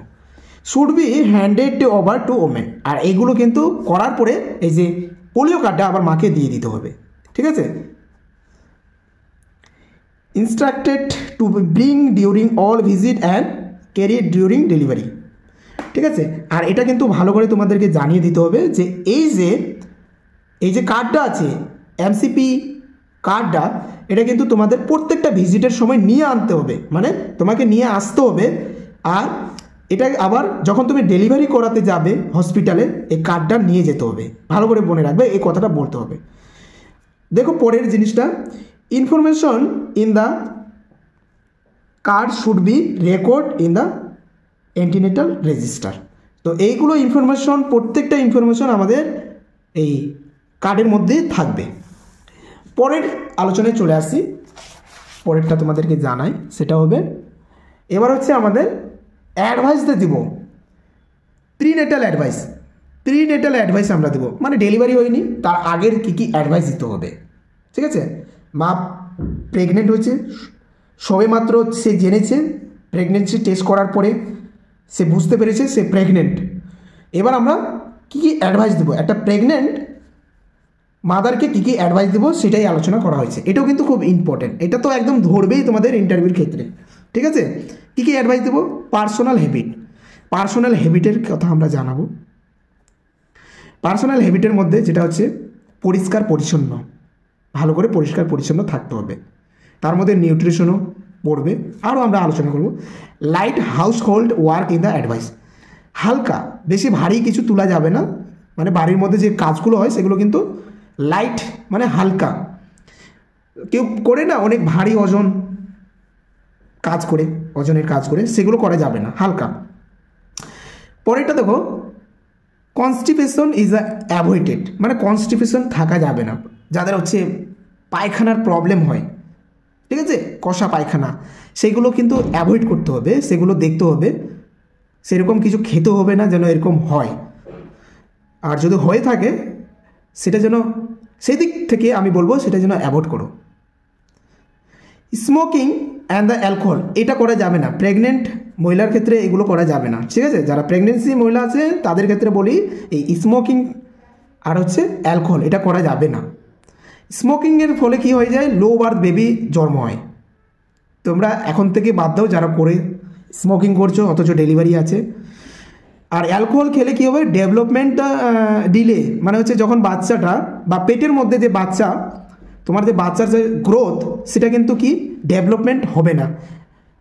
Should be handed over to women, আর এইগুলো কিন্তু করার পরে এই যে পোলিও কার্ডটা আবার মাকে দিয়ে দিতে হবে, ঠিক আছে? Instructed to bring during all visit and carry during delivery, ঠিক আছে? আর এটা কিন্তু ভালো করে তোমাদেরকে জানিয়ে দিতে হবে যে এই যে কার্ডটা আছে এমসিপি কার্ডটা, এটা কিন্তু তোমাদের প্রত্যেকটা ভিজিটের সময় নিয়ে আনতে হবে, মানে তোমাকে নিয়ে আসতে হবে। আর এটা আবার যখন তুমি ডেলিভারি করাতে যাবে হসপিটালে, এই কার্ডটা নিয়ে যেতে হবে, ভালো করে মনে রাখবে, এই কথাটা বলতে হবে। দেখো পরের জিনিসটা, information in the card should be record in the antenatal register. তো এইগুলো ইনফরমেশন, প্রত্যেকটা ইনফরমেশন আমাদের এই কার্ডের মধ্যে থাকবে। পরের আলোচনায় চলে আসি, পরেরটা তোমাদেরকে জানাই, সেটা হবে এবার হচ্ছে আমাদের অ্যাডভাইসটা দিব, প্রিনেটাল অ্যাডভাইস। প্রিনেটাল অ্যাডভাইস আমরা দেবো, মানে ডেলিভারি হয়নি তার আগের কী কী অ্যাডভাইস দিতে হবে, ঠিক আছে? মা প্রেগনেন্ট হয়েছে, সবেমাত্র সে জেনেছে, প্রেগনেন্সি টেস্ট করার পরে সে বুঝতে পেরেছে সে প্রেগনেন্ট। এবার আমরা কী কী অ্যাডভাইস দেবো, একটা প্রেগনেন্ট মাদারকে কী কী অ্যাডভাইস দেবো সেটাই আলোচনা করা হয়েছে। এটাও কিন্তু খুব ইম্পর্টেন্ট, এটা তো একদম ধরবেই তোমাদের ইন্টারভিউর ক্ষেত্রে, ঠিক আছে? কী কী অ্যাডভাইস দেবো, পার্সোনাল হ্যাবিট, পার্সোনাল হ্যাবিটের কথা আমরা জানাবো। পার্সোনাল হ্যাবিটের মধ্যে যেটা হচ্ছে পরিষ্কার পরিচ্ছন্ন, ভালো করে পরিষ্কার পরিচ্ছন্ন থাকতে হবে, তার মধ্যে নিউট্রিশনও পড়বে। আরও আমরা আলোচনা করব light house hold work in the advice, হালকা, বেশি ভারী কিছু তোলা যাবে না, মানে বাড়ির মধ্যে যে কাজগুলো হয় সেগুলো কিন্তু লাইট মানে হালকা, কেউ করে না অনেক ভারী ওজনের কাজ করে সেগুলো করা যাবে না, হালকা। পরেরটা দেখো, কনস্টিপেশন ইজ অ্যাভয়েডেড, মানে কনস্টিপেশন থাকা যাবে না, যাদের হচ্ছে পায়খানার প্রবলেম হয়, ঠিক আছে, কষা পায়খানা, সেগুলো কিন্তু অ্যাভয়েড করতে হবে, সেগুলো দেখতে হবে, সেরকম কিছু খেতে হবে না যেন এরকম হয়। আর যদি হয়ে থাকে সেটা যেন, সেই দিক থেকে আমি বলবো সেটা যেন অ্যাভয়েড করো। স্মোকিং অ্যান্ড দ্য অ্যালকোহল এটা করা যাবে না, প্রেগনেন্ট মহিলার ক্ষেত্রে এগুলো করা যাবে না, ঠিক আছে। যারা প্রেগনেন্সি মহিলা আছে তাদের ক্ষেত্রে বলি এই স্মোকিং আর হচ্ছে অ্যালকোহল এটা করা যাবে না। স্মোকিংয়ের ফলে কি হয়ে যায়, লো বার্থ বেবি জন্ম হয়। তোমরা এখন থেকে বাদ দাও যারা করে স্মোকিং করছো অথচ ডেলিভারি আছে। আর অ্যালকোহল খেলে কী হবে, ডেভেলপমেন্টটা ডিলে, মানে হচ্ছে যখন বাচ্চাটা বা পেটের মধ্যে যে বাচ্চা, তোমার যে বাচ্চার যে গ্রোথ সেটা কিন্তু কি ডেভেলপমেন্ট হবে না।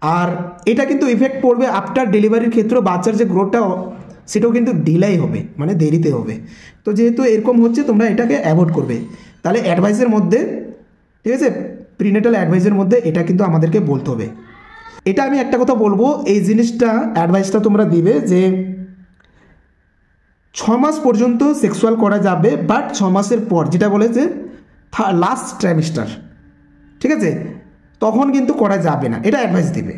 আর এটা কিন্তু ইফেক্ট পড়বে আফটার ডেলিভারির ক্ষেত্রেও, বাচ্চার যে গ্রোথটা সেটাও কিন্তু ডিলাই হবে, মানে দেরিতে হবে। তো যেহেতু এরকম হচ্ছে তোমরা এটাকে অ্যাভয়েড করবে। তাহলে অ্যাডভাইসের মধ্যে, ঠিক আছে, প্রিনেটাল অ্যাডভাইসের মধ্যে এটা কিন্তু আমাদেরকে বলতে হবে। এটা আমি একটা কথা বলবো, এই জিনিসটা অ্যাডভাইসটা তোমরা দিবে যে 6 মাস পর্যন্ত সেক্সুয়াল করা যাবে, বাট 6 মাসের পর যেটা বলেছে লাস্ট ট্রাইমিস্টার, ঠিক আছে, তখন কিন্তু করা যাবে না, এটা অ্যাডভাইস দিবে।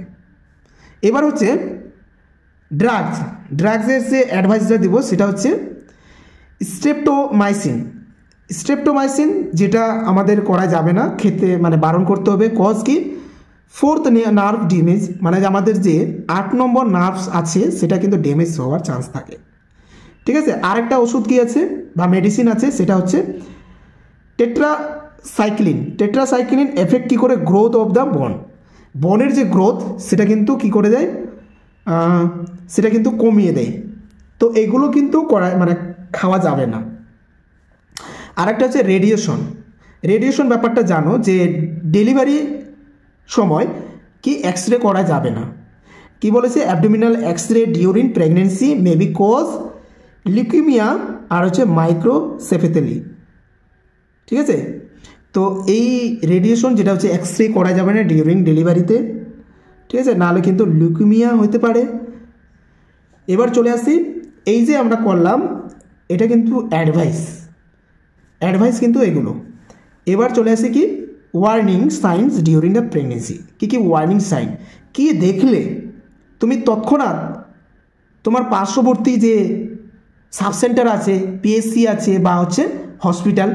এবার হচ্ছে ড্রাগসের যে অ্যাডভাইসটা দিব সেটা হচ্ছে স্ট্রেপ্টোমাইসিন যেটা আমাদের করা যাবে না, খেতে মানে বারণ করতে হবে। কজ কি, 4th নার্ভ ড্যামেজ, মানে আমাদের যে 8 নম্বর নার্ভস আছে সেটা কিন্তু ড্যামেজ হওয়ার চান্স থাকে, ঠিক আছে। আরেকটা ওষুধ কি আছে বা মেডিসিন আছে সেটা হচ্ছে টেট্রাসাইক্লিন এফেক্ট কী করে, গ্রোথ অফ দ্য বনের যে গ্রোথ সেটা কিন্তু কি করে দেয়, সেটা কিন্তু কমিয়ে দেয়। তো এগুলো কিন্তু মানে খাওয়া যাবে না। আরেকটা হচ্ছে রেডিয়েশন ব্যাপারটা জানো যে ডেলিভারি সময় কি এক্স-রে করা যাবে না। কি বলেছে, abdominal X-ray during pregnancy may be cause leukaemia আর হচ্ছে মাইক্রোসেফেথেলি, ঠিক আছে। তো এই রেডিয়েশন যেটা হচ্ছে এক্স-রে করা যাবে না ডিউরিং ডেলিভারিতে, ঠিক আছে, নাহলে কিন্তু লিউকিমিয়া হতে পারে। এবার চলে আসি, এই যে আমরা করলাম এটা কিন্তু অ্যাডভাইস কিন্তু এগুলো। এবার চলে আসি কি warning signs during the pregnancy. কী ওয়ার্নিং সাইন, কি দেখলে তুমি তৎক্ষণাৎ তোমার পার্শ্ববর্তী যে সাব সেন্টার আছে, পিএসসি আছে বা হচ্ছে হসপিটাল,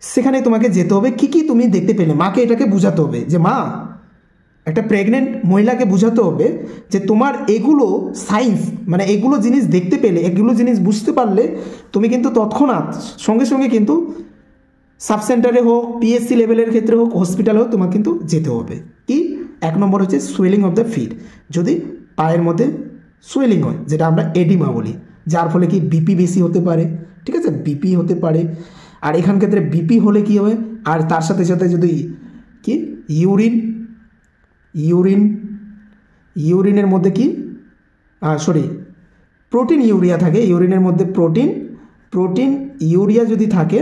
সেখানে তোমাকে যেতে হবে। কি তুমি দেখতে পেলে মাকে এটাকে বোঝাতে হবে যে মা, একটা প্রেগনেন্ট মহিলাকে বোঝাতে হবে যে তোমার এগুলো সাইন্স, মানে এগুলো জিনিস দেখতে পেলে, এগুলো জিনিস বুঝতে পারলে তুমি কিন্তু তৎক্ষণাৎ সঙ্গে সঙ্গে কিন্তু সাব সেন্টারে হোক, পিএসসি লেভেলের ক্ষেত্রে হোক, হসপিটালে হোক, তোমাকে কিন্তু যেতে হবে। কি 1 নম্বর হচ্ছে সোয়েলিং অফ দ্য ফিট, যদি পায়ের মধ্যে সোয়েলিং হয় যেটা আমরা এডিমা বলি, যার ফলে কি বিপি বেশি হতে পারে, ঠিক আছে, বিপি হতে পারে। আর এখান ক্ষেত্রে বিপি হলে কি হবে, আর তার সাথে সাথে যদি কি ইউরিনের মধ্যে কি প্রোটিন ইউরিয়া থাকে, ইউরিনের মধ্যে প্রোটিন ইউরিয়া যদি থাকে,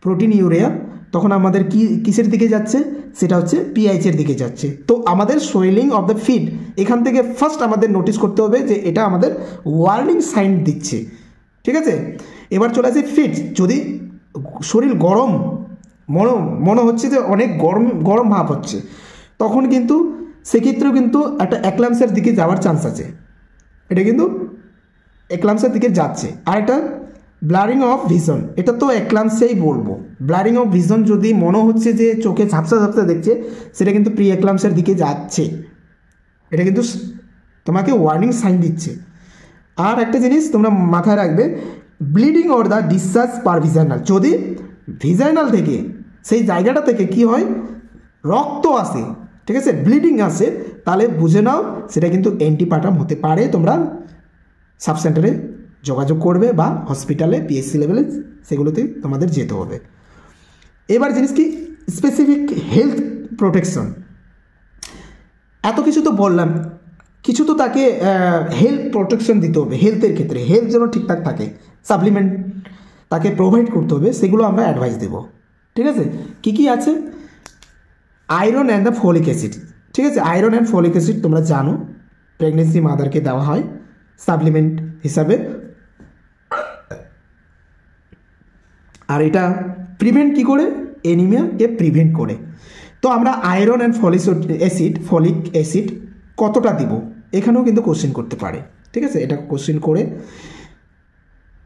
প্রোটিন ইউরিয়া, তখন আমাদের কিসের দিকে যাচ্ছে, সেটা হচ্ছে পিএইচের দিকে যাচ্ছে। তো আমাদের সোয়েলিং অফ দ্য ফিট এখান থেকে ফার্স্ট আমাদের নোটিস করতে হবে যে এটা আমাদের ওয়ার্নিং সাইন দিচ্ছে, ঠিক আছে। এবার চলে আসে ফিট, যদি শরীর গরম, মনে হচ্ছে যে অনেক গরম ভাব হচ্ছে, তখন কিন্তু সেক্ষেত্রেও কিন্তু একটা এক্লাম্পসের দিকে যাওয়ার চান্স আছে, এটা কিন্তু এক্লাম্পসের দিকে যাচ্ছে। আর একটা ব্লারিং অফ ভিশন, এটা তো এক্লাম্পসেই বলবো। ব্লারিং অফ ভিশন যদি মনে হচ্ছে যে চোখে ঝাপসা দেখছে, সেটা কিন্তু প্রি এক্লাম্পসের দিকে যাচ্ছে, এটা কিন্তু তোমাকে ওয়ার্নিং সাইন দিচ্ছে। আর একটা জিনিস তোমরা মাথায় রাখবে, ব্লিডিং অর দ্য ডিসচার্জ পার ভিজাইনাল, যদি ভিজাইনাল থেকে সেই জায়গাটা থেকে কি হয়, রক্ত আসে, ঠিক আছে, ব্লিডিং আসে, তাহলে বুঝে নাও সেটা কিন্তু অ্যান্টিপার্টাম হতে পারে। তোমরা সাব সেন্টারে যোগাযোগ করবে বা হসপিটালে পিএসসি লেভেলে সেগুলোতে তোমাদের যেতে হবে। এবার জিনিস কি স্পেসিফিক হেলথ প্রোটেকশন, এত কিছু তো বললাম, কিছু তো তাকে হেলথ প্রোটেকশন দিতে হবে, হেলথের ক্ষেত্রে হেলথ যেন ঠিকঠাক থাকে, সাপ্লিমেন্ট তাকে প্রোভাইড করতে হবে, সেগুলো আমরা অ্যাডভাইস দেব, ঠিক আছে। কি আছে, iron and the folic acid, ঠিক আছে। আয়রন অ্যান্ড ফলিক অ্যাসিড তোমরা জানো প্রেগনেন্সি মাদারকে দেওয়া হয় সাপ্লিমেন্ট হিসাবে, আর এটা প্রিভেন্ট কি করে, অ্যানিমিয়াকে প্রিভেন্ট করে। তো আমরা আয়রন অ্যান্ড ফলিক অ্যাসিড কতটা দিব, এখানেও কিন্তু কোশ্চেন করতে পারে, ঠিক আছে। এটা কোশ্চেন করে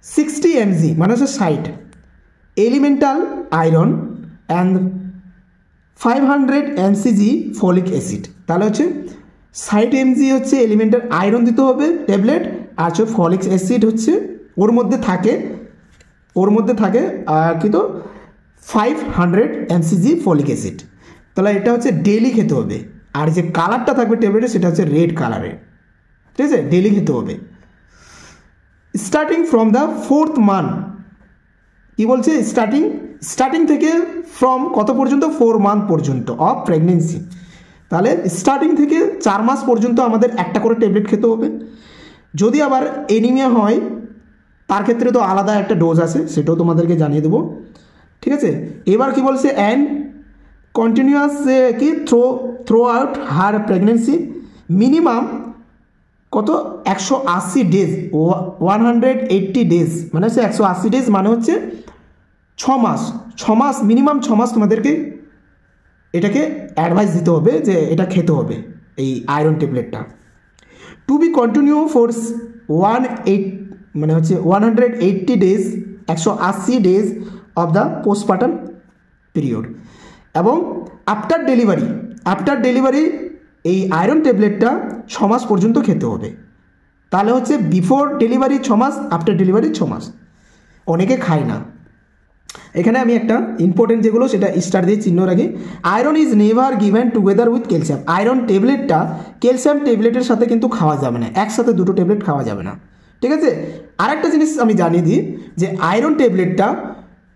60 mg মানে হচ্ছে 60 elemental iron and 500 mcg folic acid, তাহলে হচ্ছে 60 mg হচ্ছে এলিমেন্টাল আয়রন দিতে হবে ট্যাবলেট, আর হচ্ছে ফলিক অ্যাসিড হচ্ছে ওর মধ্যে থাকে কিন্তু 500 mcg ফলিক অ্যাসিড। তাহলে এটা হচ্ছে ডেইলি খেতে হবে। আর যে কালারটা থাকবে ট্যাবলেটে সেটা হচ্ছে রেড কালারের, ঠিক আছে, ডেইলি খেতে হবে। Starting from the 4th month, কি বলছে স্টার্টিং থেকে ফ্রম কত পর্যন্ত 4 মান্থ পর্যন্ত অফ প্রেগনেন্সি। তাহলে স্টার্টিং থেকে 4 মাস পর্যন্ত আমাদের একটা করে ট্যাবলেট খেতে হবে। যদি আবার এনিমিয়া হয় তার ক্ষেত্রে তো আলাদা একটা ডোজ আছে, সেটাও তোমাদেরকে জানিয়ে দেবো, ঠিক আছে। এবার কি বলছে, অ্যান্ড কন্টিনিউয়াস কি থ্রো আউট হার প্রেগনেন্সি মিনিমাম কত 180 ডেজ, 180 ডেজ মানে হচ্ছে 180 ডেজ মানে হচ্ছে 6 মাস মিনিমাম 6 মাস তোমাদেরকে এটাকে অ্যাডভাইস দিতে হবে যে এটা খেতে হবে এই আয়রন ট্যাবলেটটা। To be continue for 180 days, 180 days of the postpartum period. এবং আফটার ডেলিভারি এই আয়রন ট্যাবলেটটা 6 মাস পর্যন্ত খেতে হবে। তাহলে হচ্ছে বিফোর ডেলিভারি 6 মাস, আফটার ডেলিভারি 6 মাস। অনেকে খায় না। এখানে আমি একটা ইম্পর্টেন্ট যেগুলো সেটা স্টার দিয়ে চিহ্ন রাখি। Iron is never given together with calcium. Iron ট্যাবলেটটা ক্যালসিয়াম ট্যাবলেটের সাথে কিন্তু খাওয়া যাবে না, একসাথে দুটো ট্যাবলেট খাওয়া যাবে না, ঠিক আছে। আরেকটা জিনিস আমি জানিয়ে দিই যে আয়রন ট্যাবলেটটা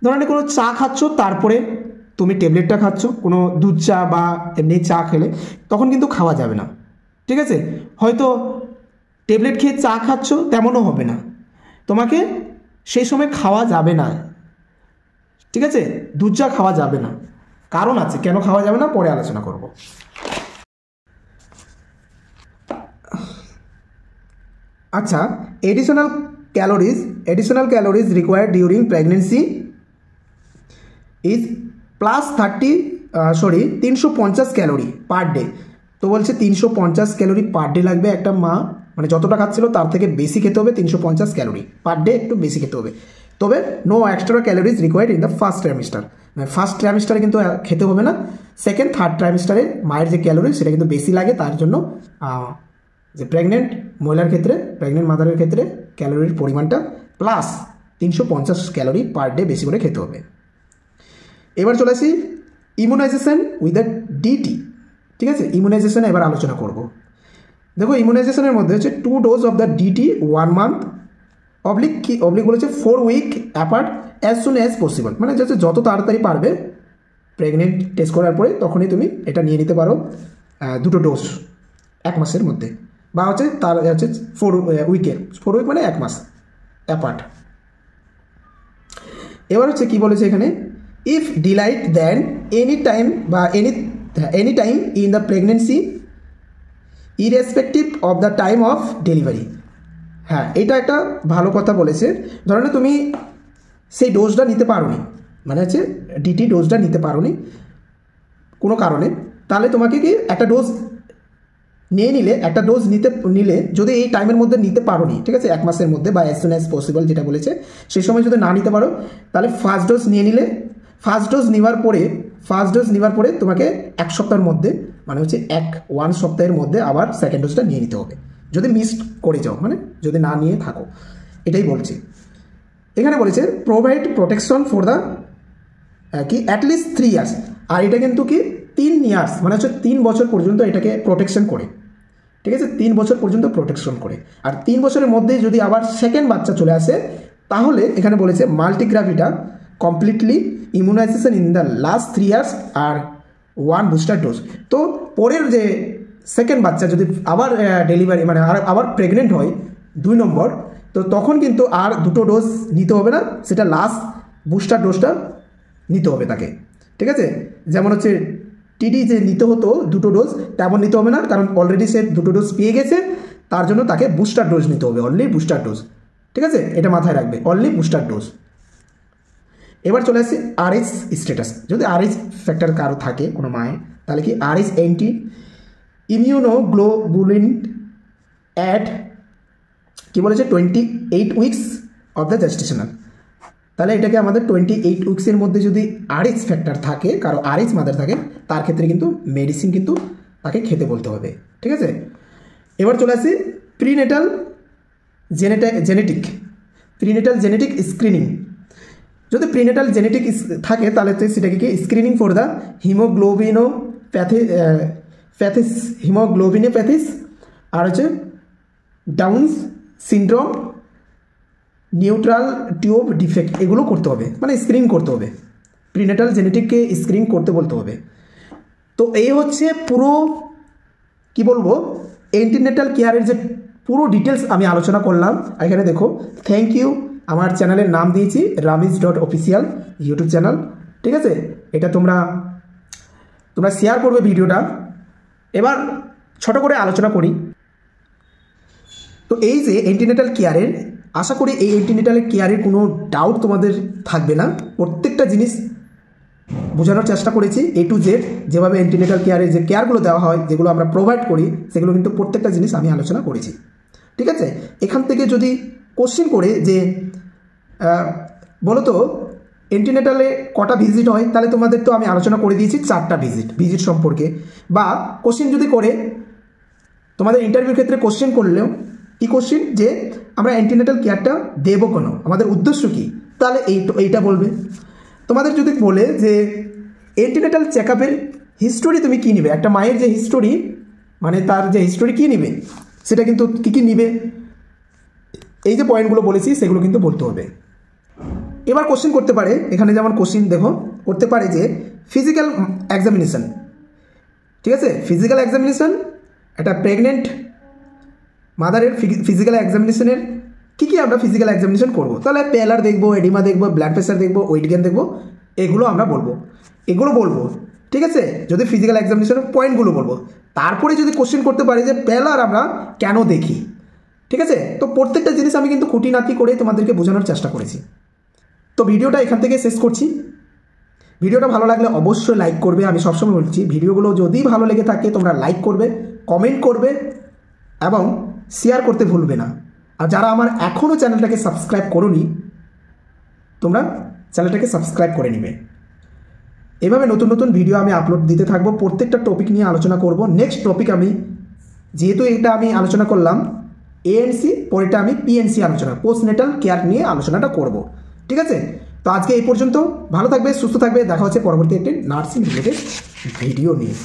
ধরনের কোনো চা খাচ্ছ তারপরে তুমি ট্যাবলেটটা খাচ্ছ, কোনো দুধ চা বা এমনি চা খেলে তখন কিন্তু খাওয়া যাবে না, ঠিক আছে। হয়তো ট্যাবলেট খেয়ে চা খাচ্ছ তেমনও হবে না, তোমাকে সেই সময় খাওয়া যাবে না, ঠিক আছে। দুধ চা খাওয়া যাবে না, কারণ আছে কেন খাওয়া যাবে না, পরে আলোচনা করব। আচ্ছা, additional calories required during pregnancy is +350 calorie per day. তো বলছে 350 ক্যালোরি পার ডে লাগবে একটা মা, মানে যতটা খাচ্ছিল তার থেকে বেশি খেতে হবে, 350 ক্যালোরি পার ডে, একটু বেশি খেতে হবে। তবে no extra calories required in the first trimester, মানে ফার্স্ট ট্রাইমিস্টারে কিন্তু খেতে হবে না। সেকেন্ড থার্ড ট্রাইমিস্টারে মায়ের যে ক্যালোরি সেটা কিন্তু বেশি লাগে, তার জন্য যে প্রেগনেন্ট মহিলার ক্ষেত্রে, প্রেগনেন্ট মাদারের ক্ষেত্রে ক্যালোরির পরিমাণটা প্লাস 350 ক্যালোরি পার ডে বেশি করে খেতে হবে। এবার চলে আসি ইমিউনাইজেশন উইথ দ্য ডিটি, ঠিক আছে। ইমিউনাইজেশনে এবার আলোচনা করব। দেখো ইমিউনাইজেশনের মধ্যে হচ্ছে 2 dose of the DT 1 month oblique বলেছে 4 week apart as soon as possible, মানে হচ্ছে যত তাড়াতাড়ি পারবে প্রেগনেন্ট টেস্ট করার পরে তখনই তুমি এটা নিয়ে নিতে পারো, 2টো ডোজ 1 মাসের মধ্যে, বা হচ্ছে তার হচ্ছে 4 উইক মানে 1 মাস অ্যাপার্ট। এবার হচ্ছে কি বলেছে এখানে, if delight then any time in the pregnancy irrespective of the time of delivery. হ্যাঁ, এটা একটা ভালো কথা বলেছে। ধরো না তুমি সেই ডোজটা নিতে পারোনি, মানে হচ্ছে ডিটি ডোজটা নিতে পারোনি কোনো কারণে, তাহলে তোমাকে কি একটা ডোজ নিলে যদি এই টাইমের মধ্যে নিতে পারোনি, ঠিক আছে, 1 মাসের মধ্যে বা অ্যাজ সুন অ্যাজ পসিবল যেটা বলেছে, সেই সময় যদি না নিতে পারো তাহলে ফার্স্ট ডোজ নিয়ে নিলে, ফার্স্ট ডোজ নেওয়ার পরে তোমাকে 1 সপ্তাহের মধ্যে, মানে হচ্ছে 1 সপ্তাহের মধ্যে আবার সেকেন্ড ডোজটা নিয়ে নিতে হবে, যদি মিস করে যাও, মানে যদি না নিয়ে থাকো, এটাই বলছে। এখানে বলেছে প্রোভাইড প্রোটেকশন ফর দ্য কি অ্যাটলিস্ট 3 ইয়ার্স, আর এটা কিন্তু কি 3 ইয়ার্স মানে হচ্ছে 3 বছর পর্যন্ত এটাকে প্রোটেকশন করে, ঠিক আছে, 3 বছর পর্যন্ত প্রোটেকশন করে। আর 3 বছরের মধ্যে যদি আবার সেকেন্ড বাচ্চা চলে আসে তাহলে এখানে বলেছে multigravida completely immunization in the last 3 years আর 1 বুস্টার ডোজ। তো পরের যে সেকেন্ড বাচ্চা যদি আবার ডেলিভারি মানে আবার প্রেগনেন্ট হয় 2 নম্বর, তো তখন কিন্তু আর 2টো ডোজ নিতে হবে না, সেটা লাস্ট বুস্টার ডোজটা নিতে হবে তাকে, ঠিক আছে। যেমন হচ্ছে টিডি যে নিতে হতো 2টো ডোজ, তেমন নিতে হবে না, কারণ অলরেডি সে 2টো ডোজ পেয়ে গেছে, তার জন্য তাকে বুস্টার ডোজ নিতে হবে, অনলি বুস্টার ডোজ, ঠিক আছে, এটা মাথায় রাখবে, অনলি বুস্টার ডোজ। এবার চলে আসছে আরএইচ স্ট্যাটাস। যদি আরএইচ ফ্যাক্টর কারো থাকে কোনো মায়ের, তাহলে কি আরএইচ অ্যান্টি ইমিউনোগ্লোবুলিন অ্যাট কি বলেছে 28 উইকস অফ দ্য জেস্টেশনাল। তাহলে এটাকে আমাদের 28 উইক্সের মধ্যে যদি RH ফ্যাক্টর থাকে, কারো RH মাদার থাকে, তার ক্ষেত্রে কিন্তু মেডিসিন কিন্তু তাকে খেতে বলতে হবে। ঠিক আছে, এবার চলে আসি প্রিনেটাল জেনেটিক স্ক্রিনিং। যদি প্রিনেটাল জেনেটিক থাকে তাহলে তো সেটাকে কি স্ক্রিনিং ফর দ্য হিমোগ্লোবিনোপ্যাথিস আর হচ্ছে downs syndrome, neutral tube defect, এগুলো করতে হবে, মানে স্ক্রিন করতে হবে, প্রিনেটাল জেনেটিককে স্ক্রিন করতে বলতে হবে। তো এই হচ্ছে পুরো কি বলবো এন্টিনেটাল কেয়ারের যে পুরো ডিটেলস আমি আলোচনা করলাম। এখানে দেখো, থ্যাংক ইউ, আমার চ্যানেলের নাম দিয়েছি ramiz.official ইউটিউব চ্যানেল। ঠিক আছে, এটা তোমরা শেয়ার করবে ভিডিওটা। এবার ছোট করে আলোচনা করি। তো এই যে এন্টিনেটাল কেয়ারের, আশা করি এই এন্টিনেটাল কেয়ারের কোনো ডাউট তোমাদের থাকবে না। প্রত্যেকটা জিনিস বোঝানোর চেষ্টা করেছি A to Z, যেভাবে এন্টিনেটাল কেয়ারে যে কেয়ারগুলো দেওয়া হয়, যেগুলো আমরা প্রোভাইড করি, সেগুলো কিন্তু প্রত্যেকটা জিনিস আমি আলোচনা করেছি। ঠিক আছে, এখান থেকে যদি কোশ্চেন করে যে বলো তো এন্টিনেটালে কটা ভিজিট হয়, তাহলে তোমাদের তো আমি আলোচনা করে দিয়েছি 4টা ভিজিট সম্পর্কে। বা কোশ্চেন যদি করে তোমাদের ইন্টারভিউর ক্ষেত্রে কোশ্চেন করলেও কি কোশ্চেন যে আমরা অ্যান্টিনেটাল কেয়ারটা দেবো কেন, আমাদের উদ্দেশ্য কী, তাহলে এইটা বলবে। তোমাদের যদি বলে যে অ্যান্টিনেটাল চেক আপের হিস্টোরি তুমি কী নেবে, একটা মায়ের যে হিস্টোরি, মানে তার যে হিস্টোরি কী নেবে, সেটা কিন্তু কী নেবে, এই যে পয়েন্টগুলো বলেছি সেগুলো কিন্তু বলতে হবে। এবার কোশ্চেন করতে পারে, এখানে যেমন কোশ্চেন দেখো করতে পারে যে ফিজিক্যাল এক্সামিনেশন। ঠিক আছে, ফিজিক্যাল এক্সামিনেশন, একটা প্রেগনেন্ট মাদারের ফিজিক্যাল এক্সামিনেশনের কী আমরা ফিজিক্যাল এক্সামিনেশন করবো, তাহলে পেলার দেখবো, এডিমা দেখবো, ব্লাড প্রেশার দেখবো, ওয়েট গেইন দেখবো, এগুলো আমরা বলবো। ঠিক আছে, যদি ফিজিক্যাল এক্সামিনেশনের পয়েন্টগুলো বলবো। তারপরে যদি কোশ্চেন করতে পারি যে পেলার আমরা কেন দেখি। ঠিক আছে, তো প্রত্যেকটা জিনিস আমি কিন্তু খুঁটিনাটি করে তোমাদেরকে বোঝানোর চেষ্টা করেছি। তো ভিডিওটা এখান থেকে শেষ করছি। ভিডিওটা ভালো লাগলে অবশ্যই লাইক করবে। আমি সবসময় বলছি, ভিডিওগুলো যদি ভালো লেগে থাকে তোমরা লাইক করবে, কমেন্ট করবে এবং শেয়ার করতে ভুলবে না। আর যারা আমার এখনও চ্যানেলটাকে সাবস্ক্রাইব করোনি, তোমরা চ্যানেলটাকে সাবস্ক্রাইব করে নেবে। এভাবে নতুন নতুন ভিডিও আমি আপলোড দিতে থাকবো, প্রত্যেকটা টপিক নিয়ে আলোচনা করব। নেক্সট টপিক আমি, যেহেতু এটা আমি আলোচনা করলাম ANC, পরেরটা আমি PNC আলোচনা, পোস্টনেটাল কেয়ার নিয়ে আলোচনাটা করব। ঠিক আছে, তো আজকে এই পর্যন্ত। ভালো থাকবে, সুস্থ থাকবে, দেখা হচ্ছে পরবর্তী একটি নার্সিং রিলেটেড ভিডিও নিয়ে।